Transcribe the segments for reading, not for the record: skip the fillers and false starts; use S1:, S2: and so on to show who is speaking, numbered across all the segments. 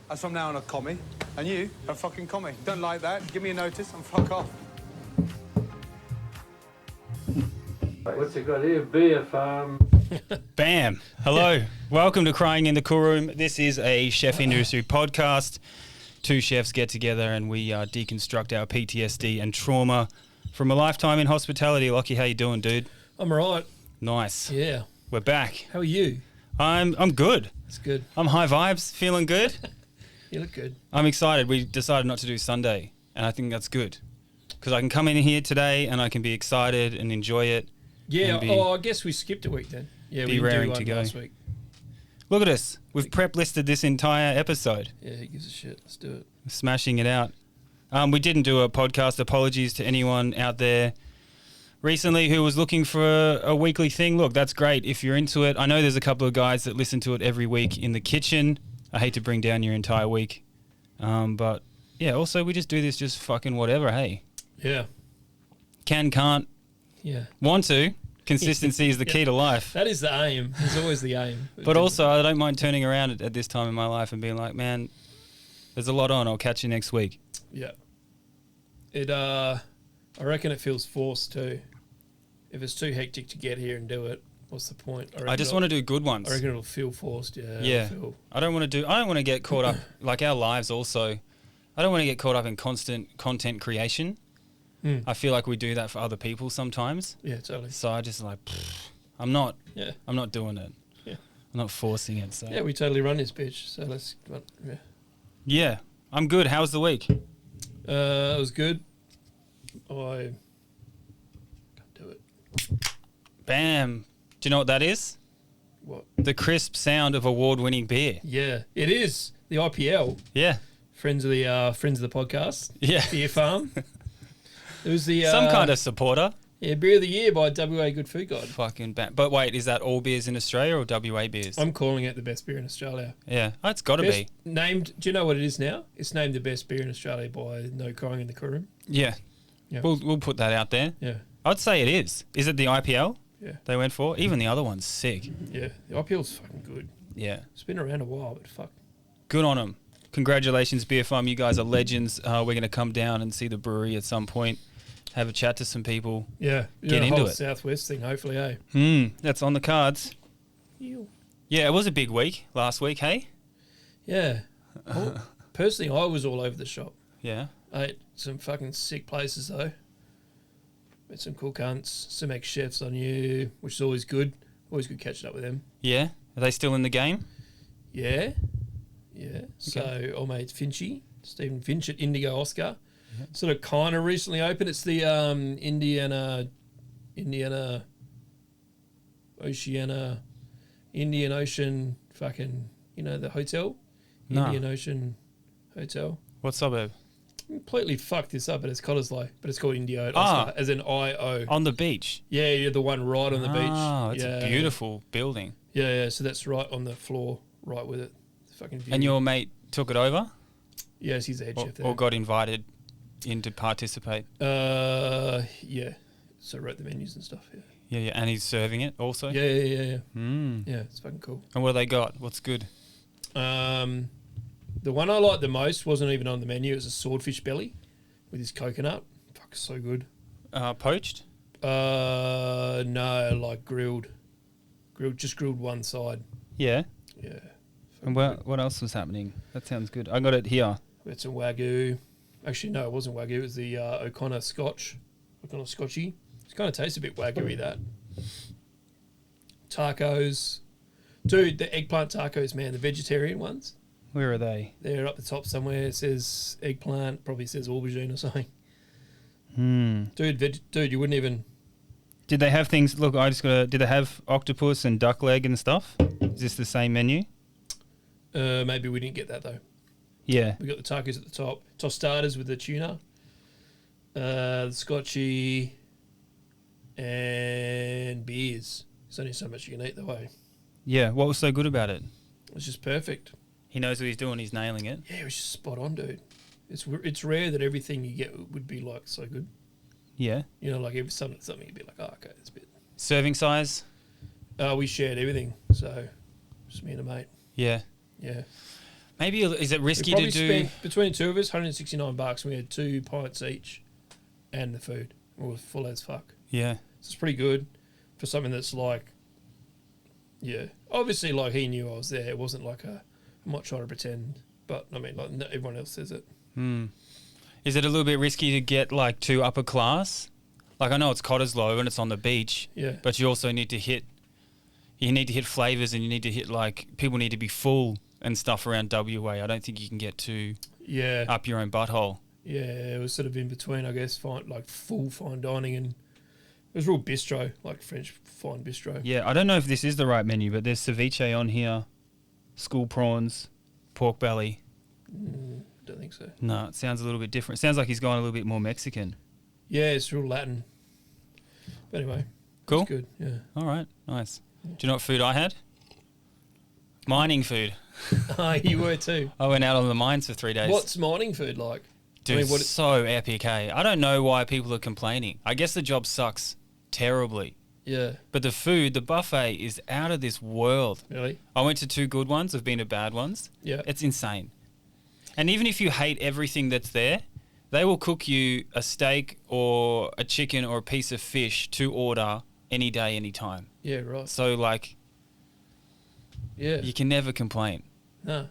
S1: As from now on a commie, and you a fucking commie. Don't like that, give me a notice and fuck off.
S2: What's it got here? Beer farm.
S3: Bam. Hello. Welcome to Crying in the Coolroom. This is a chef industry podcast. Two chefs get together and we deconstruct our PTSD and trauma from a lifetime in hospitality. Lachie, how you doing, dude?
S4: I'm alright.
S3: Nice.
S4: Yeah.
S3: We're back.
S4: How are you?
S3: I'm good.
S4: It's good.
S3: I'm high vibes, feeling good.
S4: You look good.
S3: I'm excited. We decided not to do Sunday, and I think that's good because I can come in here today and I can be excited and enjoy it.
S4: Yeah. I guess we skipped a week then. Yeah,
S3: be
S4: we didn't
S3: raring
S4: do
S3: to
S4: one
S3: go.
S4: last week.
S3: Look at us. We've prep listed this entire episode.
S4: Yeah, who gives a shit? Let's do it.
S3: Smashing it out. We didn't do a podcast. Apologies to anyone out there recently who was looking for a weekly thing. Look, that's great if you're into it. I know there's a couple of guys that listen to it every week in the kitchen. I hate to bring down your entire week. But yeah, also we just do this just fucking whatever, hey.
S4: Yeah.
S3: Can't,
S4: Yeah.
S3: want to. Consistency is the key to life.
S4: That is the aim. It's always the aim.
S3: But also I don't mind turning around at this time in my life and being like, man, there's a lot on. I'll catch you next week.
S4: Yeah. I reckon it feels forced too. If it's too hectic to get here and do it, what's the point?
S3: I just want to do good ones.
S4: I reckon it'll feel forced. Yeah.
S3: Yeah. I don't want to get caught up, like our lives also. I don't want to get caught up in constant content creation. I feel like we do that for other people sometimes.
S4: Yeah, totally.
S3: So I just like, I'm not doing it.
S4: Yeah.
S3: I'm not forcing it. So
S4: Yeah, we totally run this bitch. So let's, yeah.
S3: Yeah, I'm good. How was the week?
S4: It was good. I can't do it.
S3: Bam. Do you know what that is?
S4: What?
S3: The crisp sound of award-winning beer.
S4: Yeah, it is the IPL.
S3: Yeah.
S4: Friends of the podcast.
S3: Yeah.
S4: Beer Farm. It was the
S3: Some kind of supporter.
S4: Yeah, beer of the year by WA Good Food Guide.
S3: Fucking bam. But wait, is that all beers in Australia or WA beers?
S4: I'm calling it the best beer in Australia.
S3: Yeah, it's got to be.
S4: Named. Do you know what it is now? It's named the best beer in Australia by No Crying in the Coolroom.
S3: Yeah.
S4: Yeah.
S3: We'll put that out there.
S4: Yeah.
S3: I'd say it is. Is it the IPL?
S4: Yeah.
S3: They went for? Even the other one's sick.
S4: Yeah. The IPL's fucking good.
S3: Yeah.
S4: It's been around a while, but fuck.
S3: Good on them. Congratulations, Beer Farm. You guys are legends. We're going to come down and see the brewery at some point. Have a chat to some people.
S4: Yeah.
S3: Get into it.
S4: Southwest thing, hopefully, eh?
S3: That's on the cards.
S4: Ew.
S3: Yeah, it was a big week last week, hey?
S4: Yeah. Personally, I was all over the shop.
S3: Yeah.
S4: I ate some fucking sick places, though. Met some cool cunts, some ex-chefs I knew, which is always good. Always good catching up with them.
S3: Yeah? Are they still in the game?
S4: Yeah. Yeah. So, old mate Finchy, Stephen Finch at Indigo Oscar. Yeah. Sort of kind of recently opened. It's the Indian Ocean fucking, the hotel?
S3: No.
S4: Indian Ocean Hotel.
S3: What suburb?
S4: Completely fucked this up, but it's Cottesloe, but it's called Indio Oscar, as an I-O.
S3: On the beach?
S4: Yeah, the one right on the beach.
S3: Oh, it's a beautiful building.
S4: Yeah, so that's right on the floor, right with it. The fucking view.
S3: And your mate took it over?
S4: Yes, he's the head chef there.
S3: Or got invited in to participate?
S4: Yeah. So wrote the menus and stuff, yeah.
S3: Yeah, and he's serving it also?
S4: Yeah. Yeah, it's fucking cool.
S3: And what do they got? What's good?
S4: The one I liked the most wasn't even on the menu. It was a swordfish belly with his coconut. Fuck, so good.
S3: Poached?
S4: No, like grilled. Just grilled one side.
S3: Yeah.
S4: Yeah.
S3: And what else was happening? That sounds good. I got it here.
S4: We had some Wagyu. Actually, no, it wasn't Wagyu. It was the O'Connor Scotchy. It kind of tastes a bit Wagyu-y, that. Tacos. Dude, the eggplant tacos, man, the vegetarian ones.
S3: Where are they?
S4: They're up the top somewhere. It says eggplant, probably says aubergine or something. Dude, you wouldn't even...
S3: Did they have things... Look, did they have octopus and duck leg and stuff? Is this the same menu?
S4: Maybe we didn't get that, though.
S3: Yeah.
S4: We got the tacos at the top. Tostadas with the tuna. The scotchy. And beers. There's only so much you can eat, though, eh?
S3: Yeah. What was so good about it?
S4: It was just perfect.
S3: He knows what he's doing. He's nailing it.
S4: Yeah, it was just spot on, dude. It's rare that everything you get would be like so good.
S3: Yeah.
S4: Like if something you'd be like, oh, okay, that's a bit.
S3: Serving size?
S4: We shared everything, so just me and a mate.
S3: Yeah.
S4: Yeah.
S3: Maybe is it
S4: We
S3: risky
S4: probably
S3: to do?
S4: spent, between the two of us, $169. We had 2 pints each and the food. We were full as fuck.
S3: Yeah.
S4: So it's pretty good for something that's like, yeah. Obviously, like, he knew I was there. It wasn't like I'm not trying to pretend. But, I mean, like, everyone else says it.
S3: Is it a little bit risky to get like too upper class? Like I know it's Cottesloe and it's on the beach,
S4: Yeah.
S3: but you also need to hit flavors, and you need to hit like people need to be full and stuff around WA. I don't think you can get too
S4: Yeah.
S3: up your own butthole.
S4: Yeah, it was sort of in between, I guess, full fine dining, and it was real bistro, like French fine bistro.
S3: Yeah, I don't know if this is the right menu, but there's ceviche on here, school prawns, pork belly.
S4: Don't think so.
S3: No, it sounds a little bit different. Sounds like he's gone a little bit more Mexican.
S4: Yeah, it's real Latin. But anyway,
S3: Cool.
S4: it's good. Yeah.
S3: All right, nice. Do you know what food I had? Mining food.
S4: You were too.
S3: I went out on the mines for 3 days.
S4: What's mining food like?
S3: Dude,
S4: I mean,
S3: it's so epic, hey? I don't know why people are complaining. I guess the job sucks terribly.
S4: Yeah.
S3: But the food, the buffet is out of this world.
S4: Really?
S3: I went to 2 good ones. I've been to bad ones.
S4: Yeah.
S3: It's insane. And even if you hate everything that's there, they will cook you a steak or a chicken or a piece of fish to order any day, any time.
S4: Yeah, right.
S3: So, like,
S4: Yeah.
S3: you can never complain.
S4: No.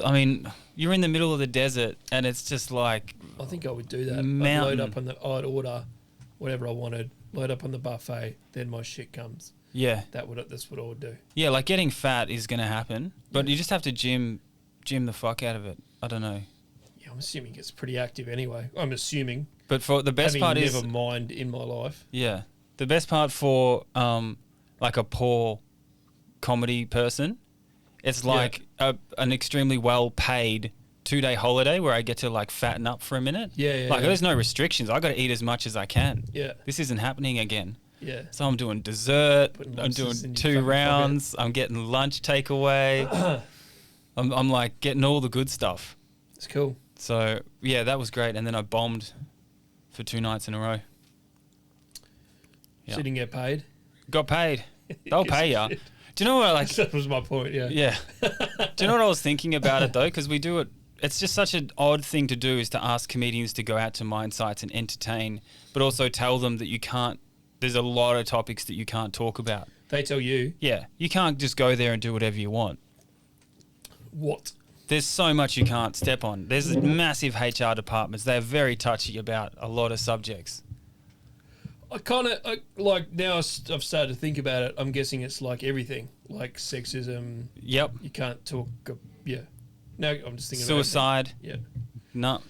S3: I mean, you're in the middle of the desert and it's just like...
S4: I think I would do that. I'd
S3: Mountain.
S4: load up I'd order whatever I wanted, load up on the buffet, then my shit comes.
S3: Yeah.
S4: That's what I would do.
S3: Yeah, like getting fat is going to happen, but you just have to gym the fuck out of it. I don't know.
S4: Yeah, I'm assuming it's pretty active anyway. I'm assuming.
S3: But for the best part is...
S4: never mind in my life.
S3: Yeah. The best part for like a poor comedy person, it's like an extremely well-paid 2-day holiday where I get to like fatten up for a minute.
S4: Yeah,
S3: Like there's no restrictions. I got to eat as much as I can.
S4: Yeah.
S3: This isn't happening again.
S4: Yeah.
S3: So I'm doing dessert.
S4: Putting
S3: I'm
S4: lobsters
S3: doing
S4: in
S3: 2
S4: your fucking
S3: rounds. I'm getting lunch takeaway. I'm like getting all the good stuff.
S4: It's cool.
S3: So yeah, that was great. And then I bombed for 2 nights in a row. Yeah.
S4: So you didn't get paid.
S3: Got paid. They'll
S4: Yes,
S3: pay
S4: you
S3: ya.
S4: did.
S3: Do you know what? Like,
S4: That was my point. Yeah.
S3: yeah. Do you know what I was thinking about it though? Because we do it. It's just such an odd thing to do, is to ask comedians to go out to mine sites and entertain, but also tell them that you can't. There's a lot of topics that you can't talk about.
S4: They tell you
S3: Yeah, you can't just go there and do whatever you want.
S4: what?
S3: There's so much you can't step on. There's massive HR departments. They're very touchy about a lot of subjects.
S4: I kind of like now. I've started to think about it. I'm guessing it's like everything, like sexism.
S3: Yep.
S4: You can't talk. Yeah. Now I'm just thinking
S3: Suicide.
S4: About it. Yeah.
S3: No.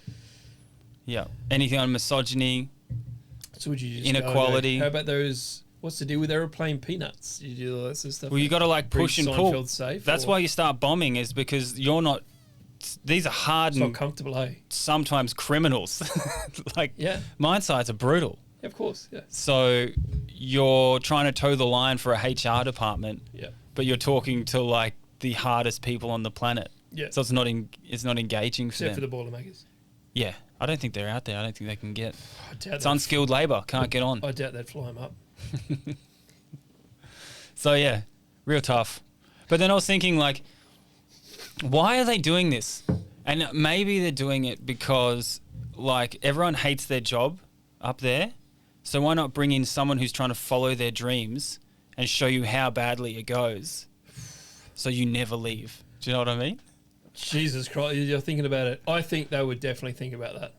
S3: Yeah. Anything on misogyny.
S4: So would you just
S3: Inequality.
S4: How about those? What's the deal with airplane peanuts? You do all that sort of stuff.
S3: Well, you got to like push and pull.
S4: Seinfeld safe,
S3: That's
S4: or-
S3: why you start bombing, is because you're not. These are
S4: It's
S3: hardened,
S4: not comfortable, hey?
S3: sometimes criminals. Like
S4: Yeah.
S3: mine sites are brutal.
S4: Yeah, of course. Yeah.
S3: So you're trying to toe the line for a HR department,
S4: Yeah.
S3: but you're talking to like the hardest people on the planet.
S4: Yeah.
S3: So it's not engaging for
S4: Except
S3: them.
S4: for the Boilermakers.
S3: Yeah, I don't think they're out there. I don't think they can get.
S4: I doubt
S3: It's
S4: they'd-
S3: unskilled labour. Can't get on.
S4: I doubt they'd fly them up.
S3: So yeah, real tough. But then I was thinking, like, why are they doing this? And maybe they're doing it because like everyone hates their job up there. So why not bring in someone who's trying to follow their dreams and show you how badly it goes, so you never leave? Do you know what I mean?
S4: Jesus Christ, you're thinking about it. I think they would definitely think about that.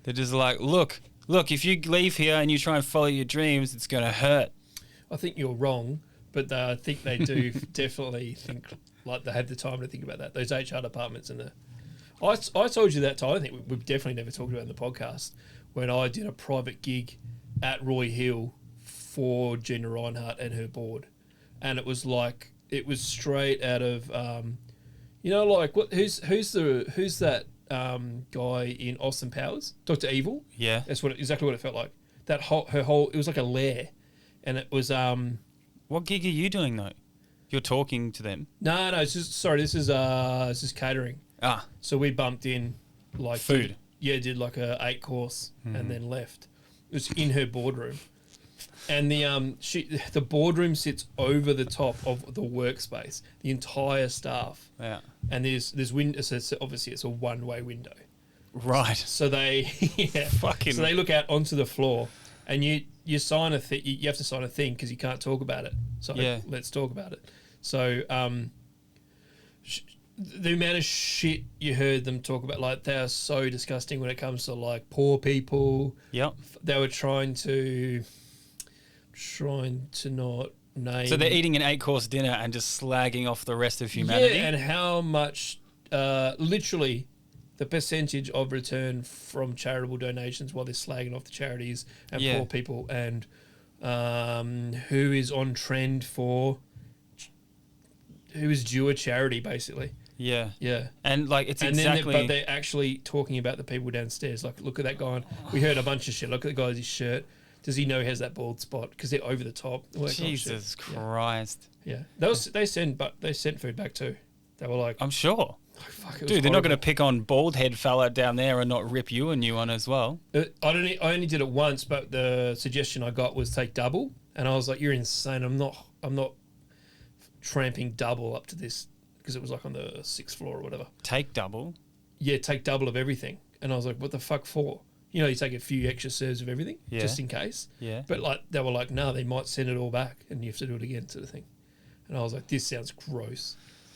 S3: They're just like, look, if you leave here and you try and follow your dreams, it's going to hurt.
S4: I think you're wrong, but I think they do definitely think like they have the time to think about that. Those HR departments and the. I told you that time. I think we've definitely never talked about it in the podcast, when I did a private gig at Roy Hill for Gina Reinhardt and her board, and it was straight out of, like what? Who's that guy in Austin Powers? Dr. Evil.
S3: Yeah.
S4: That's exactly what it felt like. It was like a lair, and it was
S3: What gig are you doing though? You're talking to them.
S4: No, it's just this is catering.
S3: Ah,
S4: So we bumped in like
S3: Food.
S4: did like a 8-course and then left. It was in her boardroom, And the boardroom sits over the top of the workspace, the entire staff.
S3: Yeah.
S4: And there's windows. So obviously, it's a one-way window.
S3: Right.
S4: So they
S3: Fucking.
S4: So they look out onto the floor, and you sign a thing. You have to sign a thing because you can't talk about it. So
S3: Yeah.
S4: let's talk about it. So the amount of shit you heard them talk about, like they are so disgusting when it comes to like poor people.
S3: Yep.
S4: They were trying to not name.
S3: So they're eating an 8-course dinner and just slagging off the rest of humanity.
S4: Yeah, and how much, literally, the percentage of return from charitable donations while they're slagging off the charities and
S3: Yeah.
S4: poor people, and who is on trend for, who is due a charity, basically.
S3: Yeah.
S4: Yeah.
S3: And like it's
S4: And
S3: exactly.
S4: then, but they're actually talking about the people downstairs. Like, look at that guy. We heard a bunch of shit. Look at the guy's shirt. Does he know he has that bald spot? Because they're over the top. All that kind of shit.
S3: Jesus Christ.
S4: Yeah. They sent food back too. They were like,
S3: I'm sure.
S4: oh, fuck, it was
S3: Dude, they're not going to
S4: horrible.
S3: pick on bald head fella down there and not rip you a new one as well.
S4: I only did it once, but the suggestion I got was take double, and I was like, "You're insane! I'm not tramping double up to this," because it was like on the 6th floor or whatever.
S3: Take double.
S4: Yeah, take double of everything, and I was like, "What the fuck for?" You know, you take a few extra serves of everything
S3: Yeah.
S4: just in case.
S3: Yeah.
S4: But like they were like, "No, they might send it all back, and you have to do it again," sort of thing. And I was like, "This sounds gross.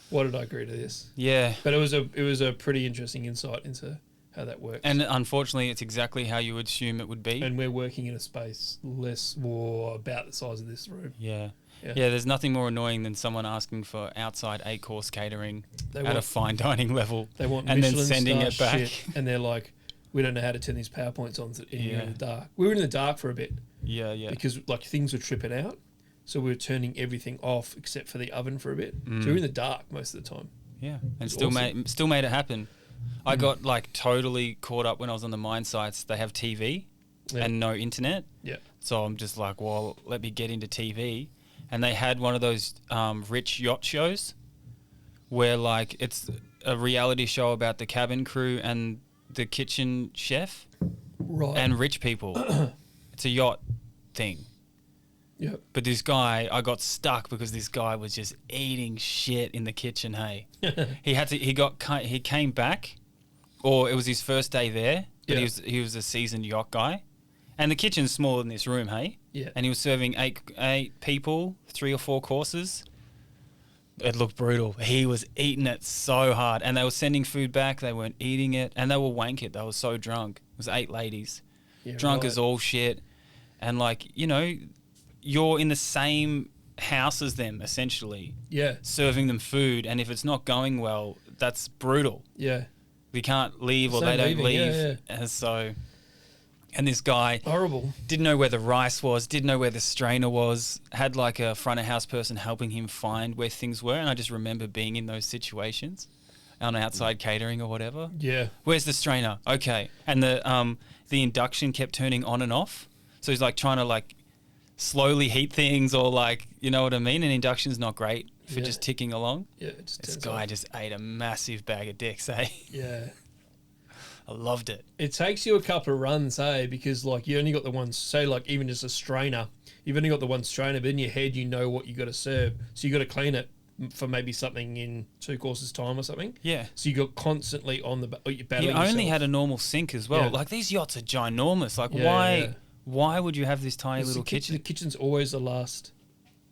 S4: Why did I agree to this?"
S3: Yeah.
S4: But it was a pretty interesting insight into how that works.
S3: And unfortunately, it's exactly how you would assume it would be.
S4: And we're working in a space less or about the size of this room.
S3: Yeah.
S4: Yeah.
S3: Yeah, there's nothing more annoying than someone asking for outside 8-course catering
S4: They
S3: at
S4: want-
S3: a fine dining level
S4: They want
S3: and then
S4: Michelin
S3: sending
S4: star
S3: it back.
S4: shit, and they're like, we don't know how to turn these PowerPoints on in here
S3: Yeah.
S4: in the dark. We were in the dark for a bit
S3: Yeah, yeah.
S4: because like things were tripping out, so we were turning everything off except for the oven for a bit. So we were in the dark most of the time.
S3: Yeah, and
S4: It's
S3: still
S4: awesome.
S3: made it happen. I got like totally caught up when I was on the mine sites. They have TV
S4: Yeah.
S3: and no internet.
S4: Yeah,
S3: So I'm just like, well, let me get into TV. And they had one of those rich yacht shows where like it's a reality show about the cabin crew and the kitchen chef
S4: right.
S3: and rich people. It's a yacht thing.
S4: yeah,
S3: But this guy, I got stuck because this guy was just eating shit in the kitchen. Hey, he came back, or it was his first day there. But
S4: Yeah.
S3: he was a seasoned yacht guy, and the kitchen's smaller than this room. Hey,
S4: yeah.
S3: and he was serving eight people, 3 or 4 courses. It looked brutal. He was eating it so hard, and they were sending food back. They weren't eating it, and they were wanking. They were so drunk. It was 8 ladies,
S4: Yeah,
S3: drunk
S4: right.
S3: as all shit, and like you're in the same house as them essentially,
S4: Yeah,
S3: serving them food, and if it's not going well, that's brutal.
S4: yeah.
S3: We can't leave, or
S4: Same
S3: they don't
S4: leaving,
S3: leave,
S4: yeah,
S3: and so. And this guy
S4: Horrible.
S3: didn't know where the rice was, didn't know where the strainer was, had like a front of house person helping him find where things were. And I just remember being in those situations on outside catering or whatever.
S4: Yeah,
S3: Where's the strainer? Okay. And the induction kept turning on and off. So he's like trying to like slowly heat things, or like, you know what I mean? And induction's not great for
S4: Yeah.
S3: just ticking along.
S4: yeah. It just
S3: This
S4: turns
S3: guy
S4: on.
S3: just ate a massive bag of dicks, eh?
S4: Yeah.
S3: I loved it.
S4: It takes you a couple of runs, eh? Because like you only got the one, say like even just a strainer, you've only got the one strainer, but in your head you know what you got to serve, so you got to clean it for maybe something in 2 courses time or something.
S3: Yeah.
S4: So you got constantly on the you're
S3: He
S4: battling
S3: only
S4: yourself.
S3: had a normal sink as well.
S4: Yeah.
S3: Like these yachts are ginormous. Like
S4: Yeah.
S3: why would you have this tiny
S4: It's
S3: little
S4: the
S3: kitchen?
S4: The kitchen's always the last.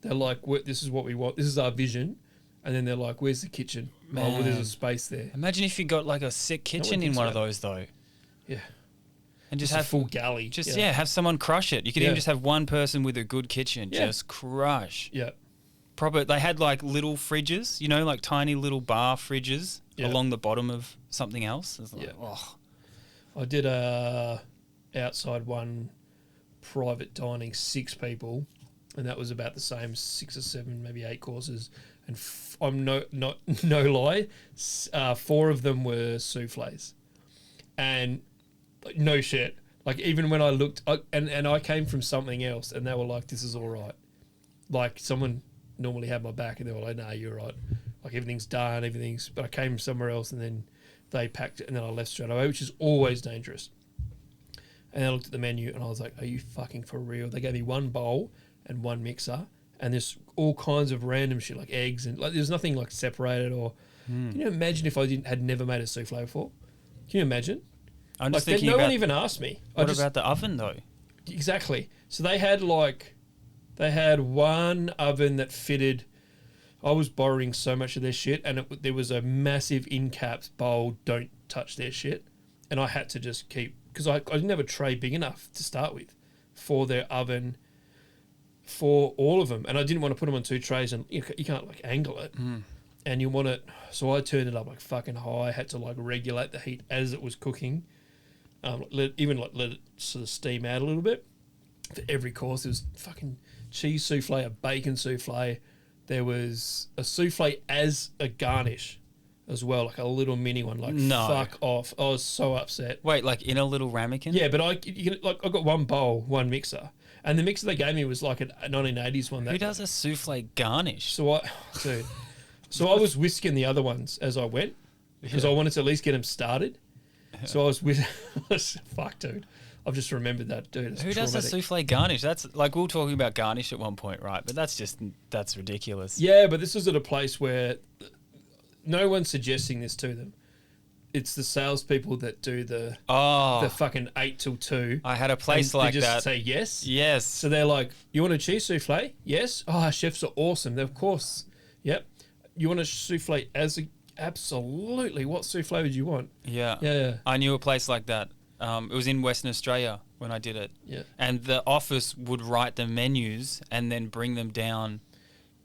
S4: They're like, this is what we want. This is our vision, and then they're like, "Where's the kitchen? Oh, well, there's
S3: Man.
S4: a space there."
S3: Imagine if you got like a sick kitchen in
S4: thinks
S3: one of
S4: about it.
S3: those though,
S4: Yeah,
S3: and just
S4: just a
S3: have
S4: full galley.
S3: just have someone crush it. You could
S4: Yeah.
S3: even just have one person with a good kitchen
S4: Yeah.
S3: just crush.
S4: Yeah,
S3: Proper. They had like little fridges, like tiny little bar fridges
S4: Yeah.
S3: along the bottom of something else. It's like,
S4: Yeah.
S3: oh,
S4: I did a outside one, private dining, 6 people, and that was about the same, 6 or 7, maybe 8 courses. And I'm no lie, 4 of them were soufflés, and like, no shit. Like even when I looked, and I came from something else, and they were like, "This is all right." Like someone normally had my back, and they were like, "Nah, you're right. Like everything's done, everything's." But I came somewhere else, and then they packed it, and then I left straight away, which is always dangerous. And I looked at the menu and I was like, are you fucking for real? They gave me one bowl and one mixer, and there's all kinds of random shit like eggs and like there's nothing like separated or. Can you imagine if I had never made a souffle before? Can you imagine?
S3: I'm
S4: Like
S3: just thinking
S4: no
S3: about
S4: one even asked me.
S3: what about the oven though?
S4: Exactly. So they had one oven that fitted. I was borrowing so much of their shit, and there was a massive in caps bowl. Don't touch their shit, and I had to just keep because I didn't have a tray big enough to start with for their oven for all of them, and I didn't want to put them on 2 trays, and you can't like angle it, and you want it. So I turned it up like fucking high. I had to like regulate the heat as it was cooking, let it sort of steam out a little bit. For every course, there was fucking cheese souffle, a bacon souffle. There was a souffle as a garnish as well, like a little mini one. Like,
S3: No.
S4: fuck off. I was so upset.
S3: Wait, like in a little ramekin?
S4: Yeah, but I got one bowl, one mixer. And the mixer they gave me was like a 1980s one.
S3: Who does a souffle garnish?
S4: So I was whisking the other ones as I went because I wanted to at least get them started. So I was fuck, dude. I've just remembered that, dude. It's
S3: Who does a
S4: traumatic.
S3: souffle garnish? That's like we were talking about garnish at one point, right? But that's ridiculous.
S4: Yeah, but this was at a place where no one's suggesting this to them. It's the salespeople that do the fucking 8 till 2.
S3: I had a place like
S4: they just
S3: that.
S4: say yes.
S3: Yes.
S4: So they're like, you want a cheese souffle? Yes. Oh, our chefs are awesome. Of course. Yep. You want a souffle absolutely. What souffle would you want?
S3: Yeah.
S4: Yeah.
S3: I knew a place like that. It was in Western Australia when I did it.
S4: Yeah.
S3: And the office would write the menus and then bring them down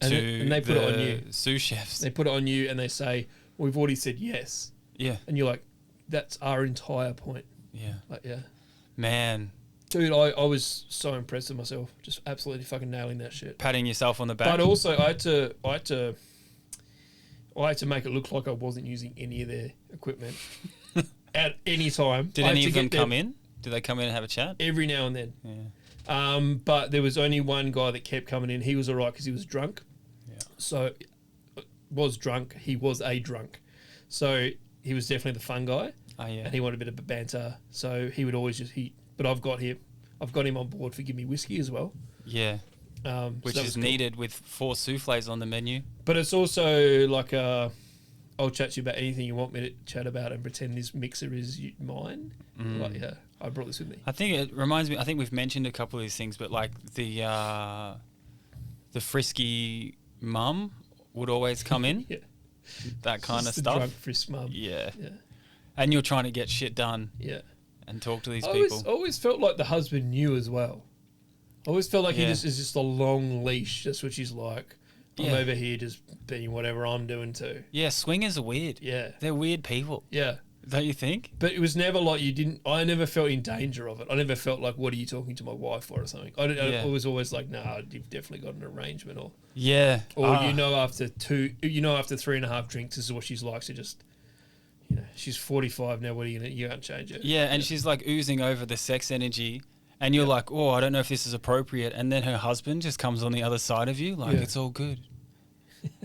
S4: And they put it on you.
S3: sous chefs.
S4: They put it on you and they say, we've already said yes.
S3: Yeah.
S4: And you're like, that's our entire point.
S3: Yeah.
S4: Like, yeah.
S3: Man,
S4: Dude, I was so impressed with myself. Just absolutely fucking nailing that shit.
S3: patting yourself on the back.
S4: But also, I had to make it look like I wasn't using any of their equipment at any time.
S3: Did
S4: I had
S3: any
S4: to
S3: of them
S4: get there
S3: come in? Did they come in and have a chat?
S4: every now and then?
S3: Yeah.
S4: But there was only one guy that kept coming in. He was all right because he was drunk.
S3: Yeah.
S4: So, was drunk. He was a drunk. So he was definitely the fun guy.
S3: Oh, yeah.
S4: And he wanted a bit of a banter. So he would always but I've got him on board for Give Me Whiskey as well.
S3: Yeah. Which
S4: so that
S3: is
S4: was cool.
S3: needed with 4 souffles on the menu.
S4: But it's also like I'll chat to you about anything you want me to chat about and pretend this mixer is mine. Like, yeah, I brought this with me.
S3: I think it reminds me. I think we've mentioned a couple of these things, but like the frisky mum would always come in.
S4: Yeah.
S3: That kind of
S4: Just the
S3: stuff.
S4: drunk frisk mum.
S3: Yeah.
S4: Yeah.
S3: And you're trying to get shit done
S4: Yeah.
S3: and talk to these
S4: I
S3: people.
S4: always felt like the husband knew as well. I always felt like he
S3: Yeah.
S4: just is just a long leash. That's what she's like. I'm
S3: Yeah.
S4: over here just being whatever I'm doing too.
S3: Yeah, swingers are weird.
S4: Yeah.
S3: They're weird people.
S4: Yeah.
S3: Don't you think?
S4: But it was never like I never felt in danger of it. I never felt like, what are you talking to my wife for or something?
S3: Yeah.
S4: I was always like, nah, you've definitely got an arrangement or
S3: Yeah.
S4: after 3.5 drinks, this is what she's like. So just, she's 45 now. What are you can't change it.
S3: Yeah, and she's like oozing over the sex energy. And you're like, oh, I don't know if this is appropriate. And then her husband just comes on the other side of you. Like,
S4: Yeah.
S3: it's all good.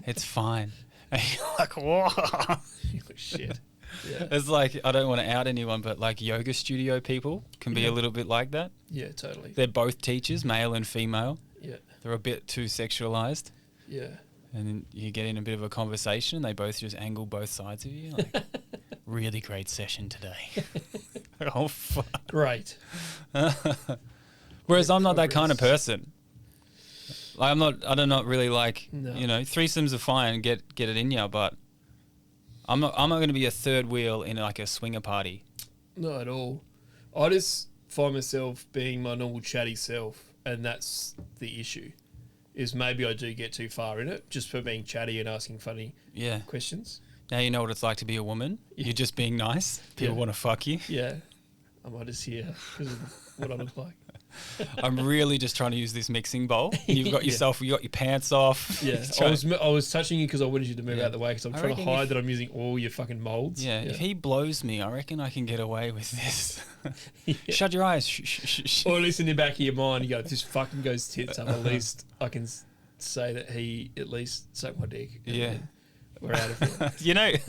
S3: It's fine. And you're like, whoa.
S4: You're like, shit. Yeah.
S3: It's like, I don't want to out anyone, but like yoga studio people can be a little bit like that.
S4: Yeah, totally.
S3: They're both teachers, male and female.
S4: Yeah.
S3: They're a bit too sexualized.
S4: Yeah.
S3: And then you get in a bit of a conversation and they both just angle both sides of you. Like, really great session today. Oh, fuck.
S4: Great.
S3: Whereas I'm not that kind of person. Like, I'm not really like,
S4: No.
S3: threesomes are fine, get it in you, but I'm not going to be a third wheel in like a swinger party.
S4: Not at all. I just find myself being my normal chatty self, and that's the issue. Is maybe I do get too far in it just for being chatty and asking funny
S3: Yeah.
S4: questions.
S3: Now you know what it's like to be a woman.
S4: Yeah.
S3: You're just being nice. People
S4: Yeah.
S3: want to fuck you.
S4: Yeah. I might just hear because of what I look like.
S3: I'm really just trying to use this mixing bowl. You've got you got your pants off.
S4: Yeah. I was touching you because I wanted you to move
S3: Yeah.
S4: out of the way because I'm
S3: I
S4: trying to
S3: reckon
S4: hide
S3: if-
S4: that I'm using all your fucking molds.
S3: Yeah, if he blows me, I reckon I can get away with this.
S4: Yeah.
S3: Shut your eyes. Shh, shh, shh, shh.
S4: Or at least in the back of your mind, you go, if this fucking goes tits up, at least I can say that he at least sucked my dick. And
S3: Yeah.
S4: then we're out of here.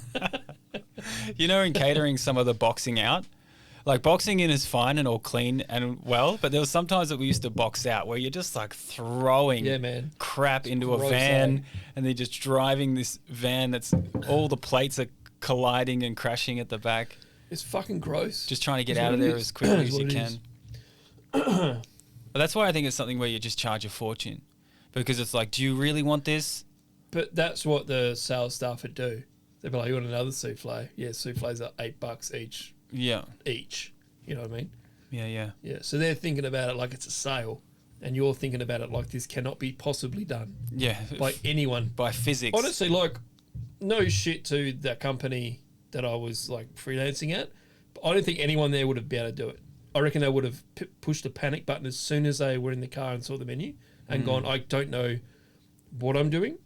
S3: you know in catering, some of the boxing out, Like boxing in is fine and all clean and well, but there was sometimes that we used to box out where you're just like throwing
S4: Yeah, man.
S3: crap into a
S4: gross,
S3: van and they're just driving this van that's all the plates are colliding and crashing at the back.
S4: It's fucking gross.
S3: Just trying to get
S4: It's
S3: out
S4: what
S3: of
S4: it
S3: there
S4: is.
S3: as quickly
S4: It's
S3: as
S4: what
S3: you
S4: it
S3: can.
S4: is.
S3: But that's why I think it's something where you just charge a fortune. Because it's like, do you really want this?
S4: But that's what the sales staff would do. They'd be like, you want another souffle? Yeah, souffles are $8 each.
S3: Yeah.
S4: You know what I mean?
S3: Yeah.
S4: Yeah. So they're thinking about it like it's a sale. And you're thinking about it like this cannot be possibly done
S3: Yeah.
S4: by anyone.
S3: By physics.
S4: Honestly, like, no shit to that company that I was like freelancing at. But I don't think anyone there would have been able to do it. I reckon they would have pushed the panic button as soon as they were in the car and saw the menu and gone, I don't know what I'm doing.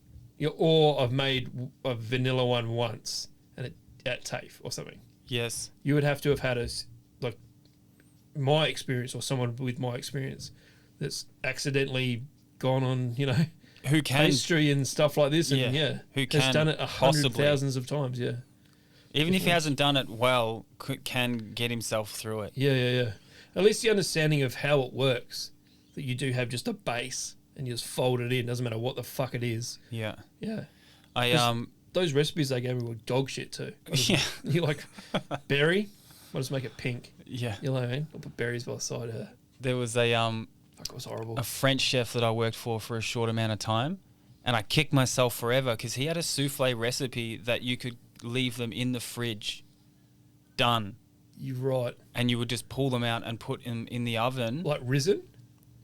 S4: Or I've made a vanilla one once and at TAFE or something.
S3: Yes.
S4: You would have to have had like my experience or someone with my experience that's accidentally gone on,
S3: Who can
S4: pastry and stuff like this. And
S3: Who
S4: has
S3: can
S4: done it
S3: possibly.
S4: thousands of times. Yeah.
S3: Even if he hasn't done it well, can get himself through it.
S4: Yeah. At least the understanding of how it works, that you do have just a base and you just fold it in. Doesn't matter what the fuck it is.
S3: Yeah.
S4: Yeah.
S3: Those
S4: Those recipes they gave me were dog shit too.
S3: Yeah.
S4: You're like, berry? I'll just make it pink.
S3: Yeah.
S4: You know what I mean? I'll put berries by the side of her.
S3: There was
S4: Fuck, it was horrible.
S3: a French chef that I worked for a short amount of time, and I kicked myself forever because he had a souffle recipe that you could leave them in the fridge, done,
S4: You're right.
S3: and you would just pull them out and put them in the oven.
S4: Like risen?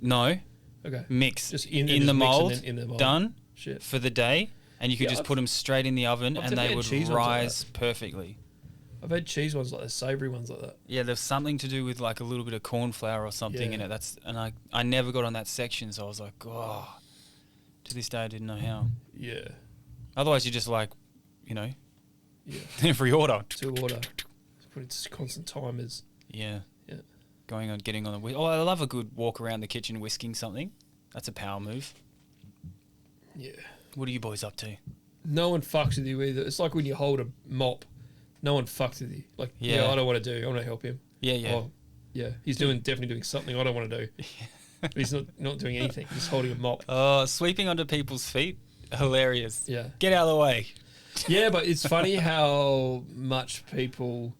S3: No,
S4: Okay.
S3: mix
S4: Just
S3: in
S4: just
S3: the
S4: mix and
S3: mold,
S4: then in the mold.
S3: done
S4: Shit.
S3: for the day, and you could
S4: Yeah,
S3: just
S4: I've-
S3: put them straight in the oven,
S4: I've
S3: and they
S4: definitely
S3: would
S4: had cheese ones like
S3: rise perfectly.
S4: I've had cheese ones like that, savoury ones like that.
S3: Yeah, there's something to do with like a little bit of corn flour or something in
S4: Yeah.
S3: it. I never got on that section, so I was like, oh. To this day, I didn't know how.
S4: Yeah.
S3: Otherwise, you just like,
S4: Yeah.
S3: every order.
S4: To order. Put it constant timers.
S3: Yeah.
S4: Yeah.
S3: Getting on the. Oh, I love a good walk around the kitchen whisking something. That's a power move.
S4: Yeah.
S3: What are you boys up to?
S4: No one fucks with you either. It's like when you hold a mop. No one fucks with you. Like,
S3: Yeah.
S4: I don't want to do. I want to help him.
S3: Yeah.
S4: Or, yeah. He's definitely doing something I don't want to do. But he's not doing anything. He's holding a mop.
S3: Oh, sweeping under people's feet, hilarious.
S4: Yeah.
S3: Get out of the way.
S4: Yeah, but it's funny how much people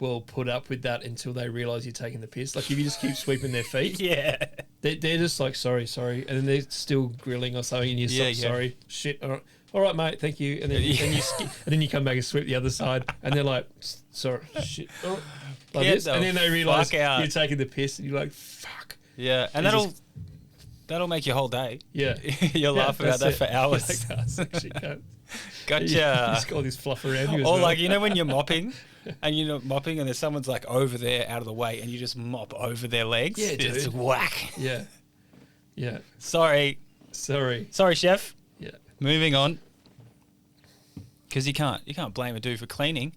S4: will put up with that until they realise you're taking the piss. Like if you just keep sweeping their feet,
S3: Yeah.
S4: they're just like, sorry, and then they're still grilling or something, and you're
S3: Yeah,
S4: like,
S3: yeah.
S4: sorry, shit, all right, mate, thank you, and then, and then you come back and sweep the other side, and they're like, sorry, shit, all right, like
S3: Get
S4: this,
S3: the
S4: and then they realise
S3: fuck out.
S4: you're taking the piss, and you're like, fuck,
S3: Yeah, and
S4: You
S3: that'll make your whole day.
S4: yeah.
S3: You'll laugh about
S4: that's
S3: that
S4: it.
S3: for hours.
S4: You're like, "Oh, shit, cunt." You
S3: Gotcha.
S4: just got all this fluff around you as
S3: Or
S4: well.
S3: like, when you're mopping and and there's someone's like over there out of the way and you just mop over their legs.
S4: Yeah,
S3: It's
S4: dude.
S3: whack.
S4: Yeah.
S3: Sorry,
S4: Sorry.
S3: chef.
S4: Yeah.
S3: Moving on. Because you can't blame a dude for cleaning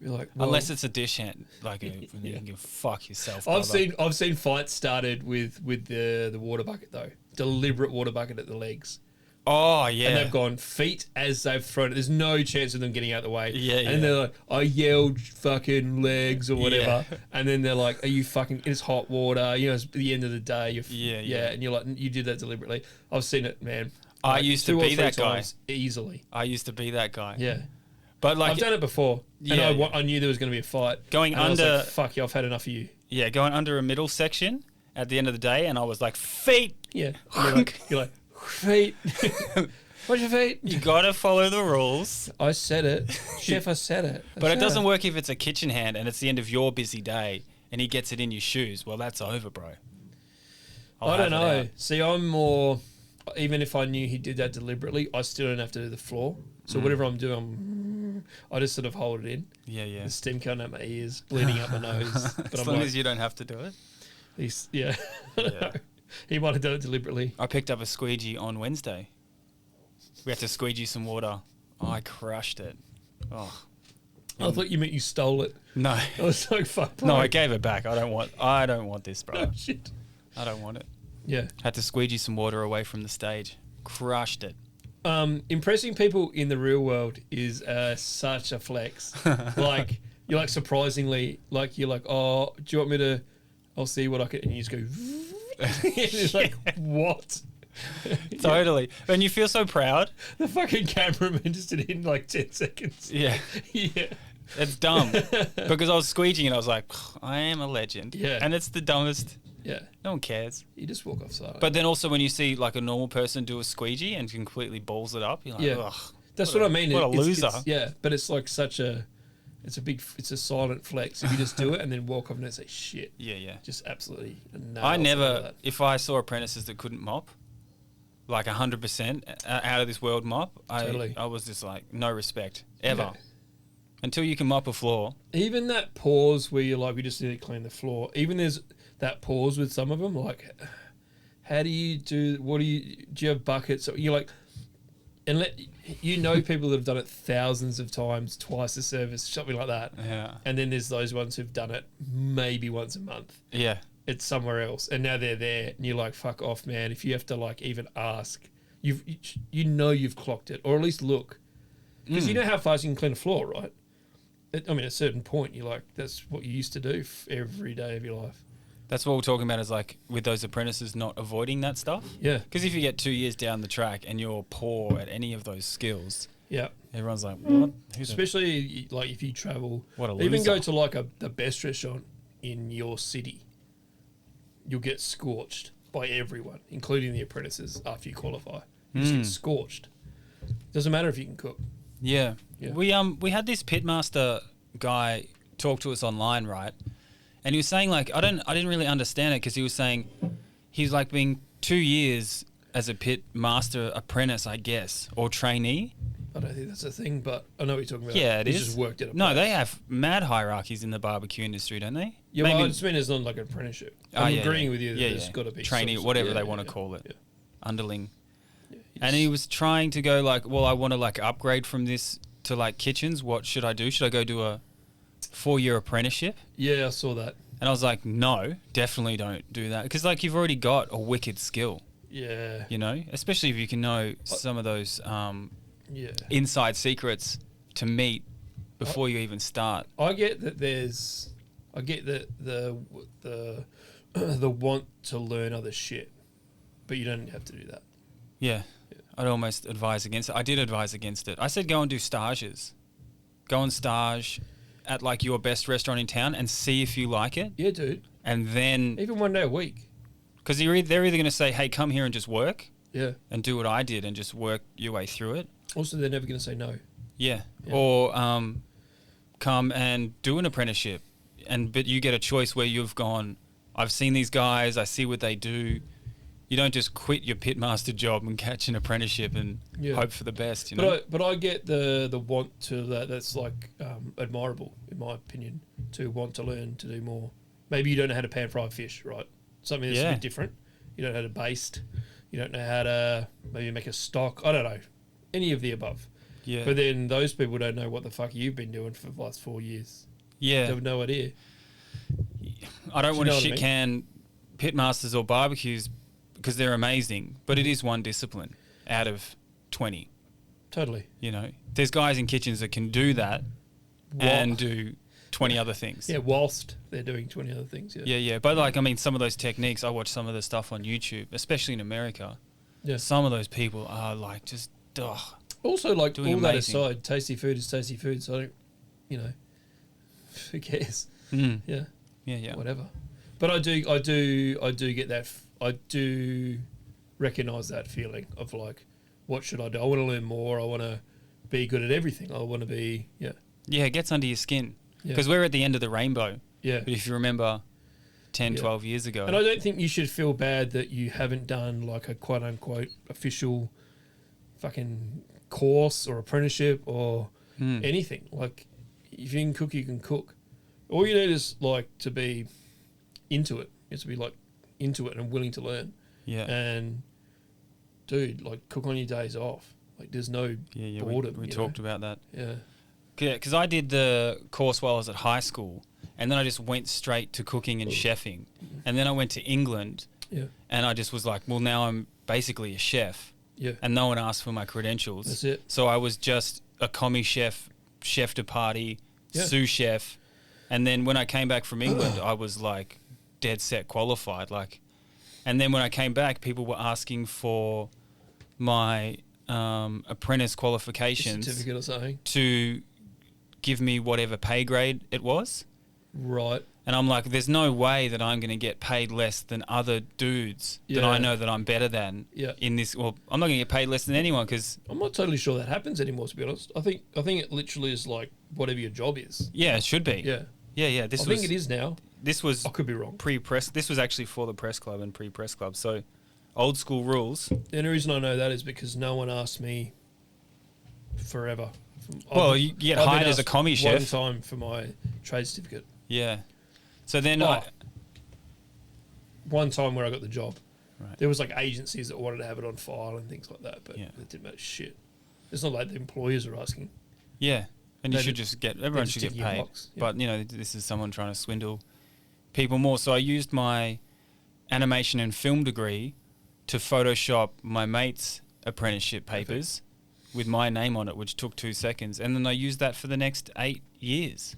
S4: You're like, well,
S3: unless it's a dish hand. Like
S4: Yeah.
S3: you can fuck yourself.
S4: I've
S3: brother.
S4: seen fights started with the water bucket though. Deliberate water bucket at the legs.
S3: Oh yeah.
S4: And they've gone feet as they've thrown it. There's no chance of them getting out of the way.
S3: Yeah,
S4: And
S3: yeah.
S4: they're like, I yelled fucking legs or whatever.
S3: Yeah.
S4: And then they're like, are you fucking, it's hot water. It's the end of the day.
S3: Yeah.
S4: And you're like, you did that deliberately. I've seen it, man.
S3: I
S4: Like,
S3: used to
S4: 2 or
S3: be
S4: 3
S3: that guy.
S4: times Easily.
S3: I used to be that guy.
S4: Yeah.
S3: But like
S4: I've done it before.
S3: Yeah,
S4: And
S3: yeah.
S4: I knew there was going to be a fight.
S3: Going
S4: and I was
S3: under-
S4: like, fuck you, I've had enough of you.
S3: yeah, going under a middle section at the end of the day, and I was like, feet.
S4: Yeah. And you're like, feet. What's your feet?
S3: You gotta follow the rules.
S4: I said it. Chef, I said it.
S3: But it doesn't work if it's a kitchen hand and it's the end of your busy day and he gets it in your shoes. Well, that's over, bro. I'll
S4: I don't
S3: have it
S4: know.
S3: out.
S4: See, I'm more, even if I knew he did that deliberately, I still don't have to do the floor. So whatever I'm doing, I just sort of hold it in.
S3: Yeah, yeah.
S4: The steam coming out my ears, bleeding out my nose. But
S3: As
S4: I'm
S3: long
S4: like,
S3: as you don't have to do it.
S4: yeah.
S3: Yeah.
S4: He might have done it deliberately.
S3: I picked up a squeegee on Wednesday. We had to squeegee some water. Oh, I crushed it. Oh.
S4: I thought you meant you stole it.
S3: No.
S4: I was like, fuck. Bro.
S3: No, I gave it back. I don't want this, bro.
S4: Oh, shit.
S3: I don't want it.
S4: Yeah.
S3: Had to squeegee some water away from the stage. Crushed it.
S4: Impressing people in the real world is such a flex. Like, you're like surprisingly like you're like, oh, do you want me to? I'll see what I can. And you just go. And it's like what?
S3: Totally. And you feel so proud.
S4: The fucking cameraman just did it in like 10 seconds.
S3: Yeah.
S4: Yeah.
S3: It's dumb because I was squeegeeing and I was like, I am a legend.
S4: Yeah.
S3: And it's the dumbest.
S4: Yeah.
S3: No one cares.
S4: You just walk off silent.
S3: But then also when you see like a normal person do a squeegee and completely balls it up, you're like,
S4: Yeah.
S3: ugh.
S4: That's what I mean.
S3: What a
S4: It's-
S3: loser.
S4: yeah, but it's like such a, it's a silent flex. If you just do it and then walk off and say shit,
S3: Yeah.
S4: just absolutely.
S3: I
S4: nails
S3: never,
S4: that.
S3: if I saw apprentices that couldn't mop, like 100% out of this world mop,
S4: Totally.
S3: I was just like, no respect, ever.
S4: Yeah.
S3: Until you can mop a floor.
S4: Even that pause where you're like, we just need to clean the floor. Even there's that pause with some of them. Like, how do you do? What do you have buckets? You're like, and people that have done it thousands of times, twice the service, something like that.
S3: Yeah.
S4: And then there's those ones who've done it maybe once a month.
S3: Yeah.
S4: It's somewhere else, and now they're there, and you're like, fuck off, man. If you have to like even ask, you've clocked it, or at least look, because you know how fast you can clean a floor, right? At a certain point, you're like, that's what you used to do every day of your life.
S3: That's what we're talking about is like with those apprentices not avoiding that stuff.
S4: Yeah.
S3: Because if you get 2 years down the track and you're poor at any of those skills,
S4: Yeah.
S3: everyone's like, what?
S4: Especially like if you travel,
S3: What a
S4: even go
S3: loser.
S4: to like the best restaurant in your city, you'll get scorched by everyone, including the apprentices after you qualify. You just get scorched. Doesn't matter if you can cook.
S3: Yeah.
S4: Yeah.
S3: We had this pitmaster guy talk to us online, right? And he was saying like I didn't really understand it because he was saying he's like being 2 years as a pit master apprentice, I guess, or trainee.
S4: I don't think that's a thing, but I know what you're talking about.
S3: Yeah, it
S4: He's
S3: is.
S4: just worked at a
S3: No,
S4: place.
S3: they have mad hierarchies in the barbecue industry, don't they?
S4: Yeah, well, I just mean it's not like an apprenticeship. I'm agreeing with you that there's got to be
S3: trainee,
S4: some-
S3: whatever
S4: yeah,
S3: they
S4: yeah,
S3: want to
S4: yeah.
S3: call it,
S4: Yeah.
S3: underling.
S4: Yeah,
S3: And he was trying to go like, well, I want to like upgrade from this to like kitchens. What should I do? Should I go do a 4-year apprenticeship?
S4: Yeah, I saw that.
S3: And I was like, no, definitely don't do that because like you've already got a wicked skill,
S4: Yeah.
S3: you know, especially if you can know some of those
S4: Yeah.
S3: inside secrets to meet before you even start.
S4: I get that I get that the want to learn other shit, but you don't have to do that.
S3: Yeah. I'd almost advise against it. I did advise against it. I said go and do stages. Go and stage at like your best restaurant in town and see if you like it.
S4: Yeah, dude.
S3: And then,
S4: Even 1 day a week.
S3: because they're either going to say, hey, come here and just work
S4: Yeah.
S3: and do what I did and just work your way through it.
S4: Also, they're never going to say no.
S3: Yeah.
S4: Yeah.
S3: Or come and do an apprenticeship. But you get a choice where you've gone, I've seen these guys, I see what they do. You don't just quit your pitmaster job and catch an apprenticeship and
S4: Yeah.
S3: hope for the best, you know?
S4: But I get the want to that. That's like admirable in my opinion, to want to learn to do more. Maybe you don't know how to pan fry fish, right? Something that's a
S3: Yeah.
S4: bit different. You don't know how to baste. You don't know how to maybe make a stock. I don't know. Any of the above.
S3: Yeah.
S4: But then those people don't know what the fuck you've been doing for the last 4 years. They
S3: Yeah.
S4: have no idea.
S3: I don't
S4: Do you
S3: want
S4: know
S3: to
S4: what I
S3: shit
S4: mean?
S3: can pitmasters or barbecues because they're amazing, but it is one discipline out of 20,
S4: Totally.
S3: you know? There's guys in kitchens that can do that and do 20 other things.
S4: Yeah, whilst they're doing 20 other things. Yeah.
S3: Yeah. But like, I mean, some of those techniques, I watch some of the stuff on YouTube, especially in America.
S4: Yeah.
S3: Some of those people are like just, ugh.
S4: Also, like
S3: Doing
S4: all that
S3: amazing.
S4: aside, tasty food is tasty food. So I don't, who cares?
S3: Mm.
S4: Yeah.
S3: Yeah.
S4: Whatever. But I do get that. I do recognize that feeling of like, what should I do? I want to learn more. I want to be good at everything. I want to be, yeah.
S3: Yeah, it gets under your skin
S4: Yeah.
S3: because we're at the end of the rainbow.
S4: Yeah.
S3: But if you remember 10,
S4: Yeah.
S3: 12 years ago.
S4: And I don't think you should feel bad that you haven't done like a quote unquote official fucking course or apprenticeship or anything. Like, if you can cook, you can cook. All you need is like to be into it. You have to be like into it and willing to learn.
S3: Yeah.
S4: And dude, like cook on your days off. Like there's no boredom.
S3: We talked about that.
S4: Yeah.
S3: Yeah, because I did the course while I was at high school, and then I just went straight to cooking and chefing. And then I went to England,
S4: Yeah.
S3: and I just was like, well, now I'm basically a chef,
S4: Yeah.
S3: and no one asked for my credentials.
S4: That's it.
S3: So I was just a commie chef, chef de party, sous chef. And then when I came back from England, I was like dead set qualified. Like, and then when I came back, people were asking for my apprentice qualifications
S4: certificate or something
S3: to give me whatever pay grade it was.
S4: Right.
S3: And I'm like, there's no way that I'm going to get paid less than other dudes that I know that I'm better than in this. Well, I'm not going to get paid less than anyone because
S4: I'm not totally sure that happens anymore, to be honest. I think it literally is like whatever your job is.
S3: Yeah, it should be.
S4: Yeah.
S3: Yeah.
S4: I think it is now.
S3: This was
S4: I could be wrong.
S3: Pre-press. This was actually for the press club and pre-press club. So old school rules.
S4: The only reason I know that is because no one asked me forever.
S3: Well, you get hired as a commie chef.
S4: One time for my trade certificate.
S3: Yeah. So then
S4: one time where I got the job,
S3: right.
S4: There was like agencies that wanted to have it on file and things like that, but it didn't matter shit. It's not like the employers are asking.
S3: Yeah. And you should just get, everyone should get paid. But, this is someone trying to swindle people more. So I used my animation and film degree to Photoshop my mate's apprenticeship papers with my name on it, which took 2 seconds. And then I used that for the next 8 years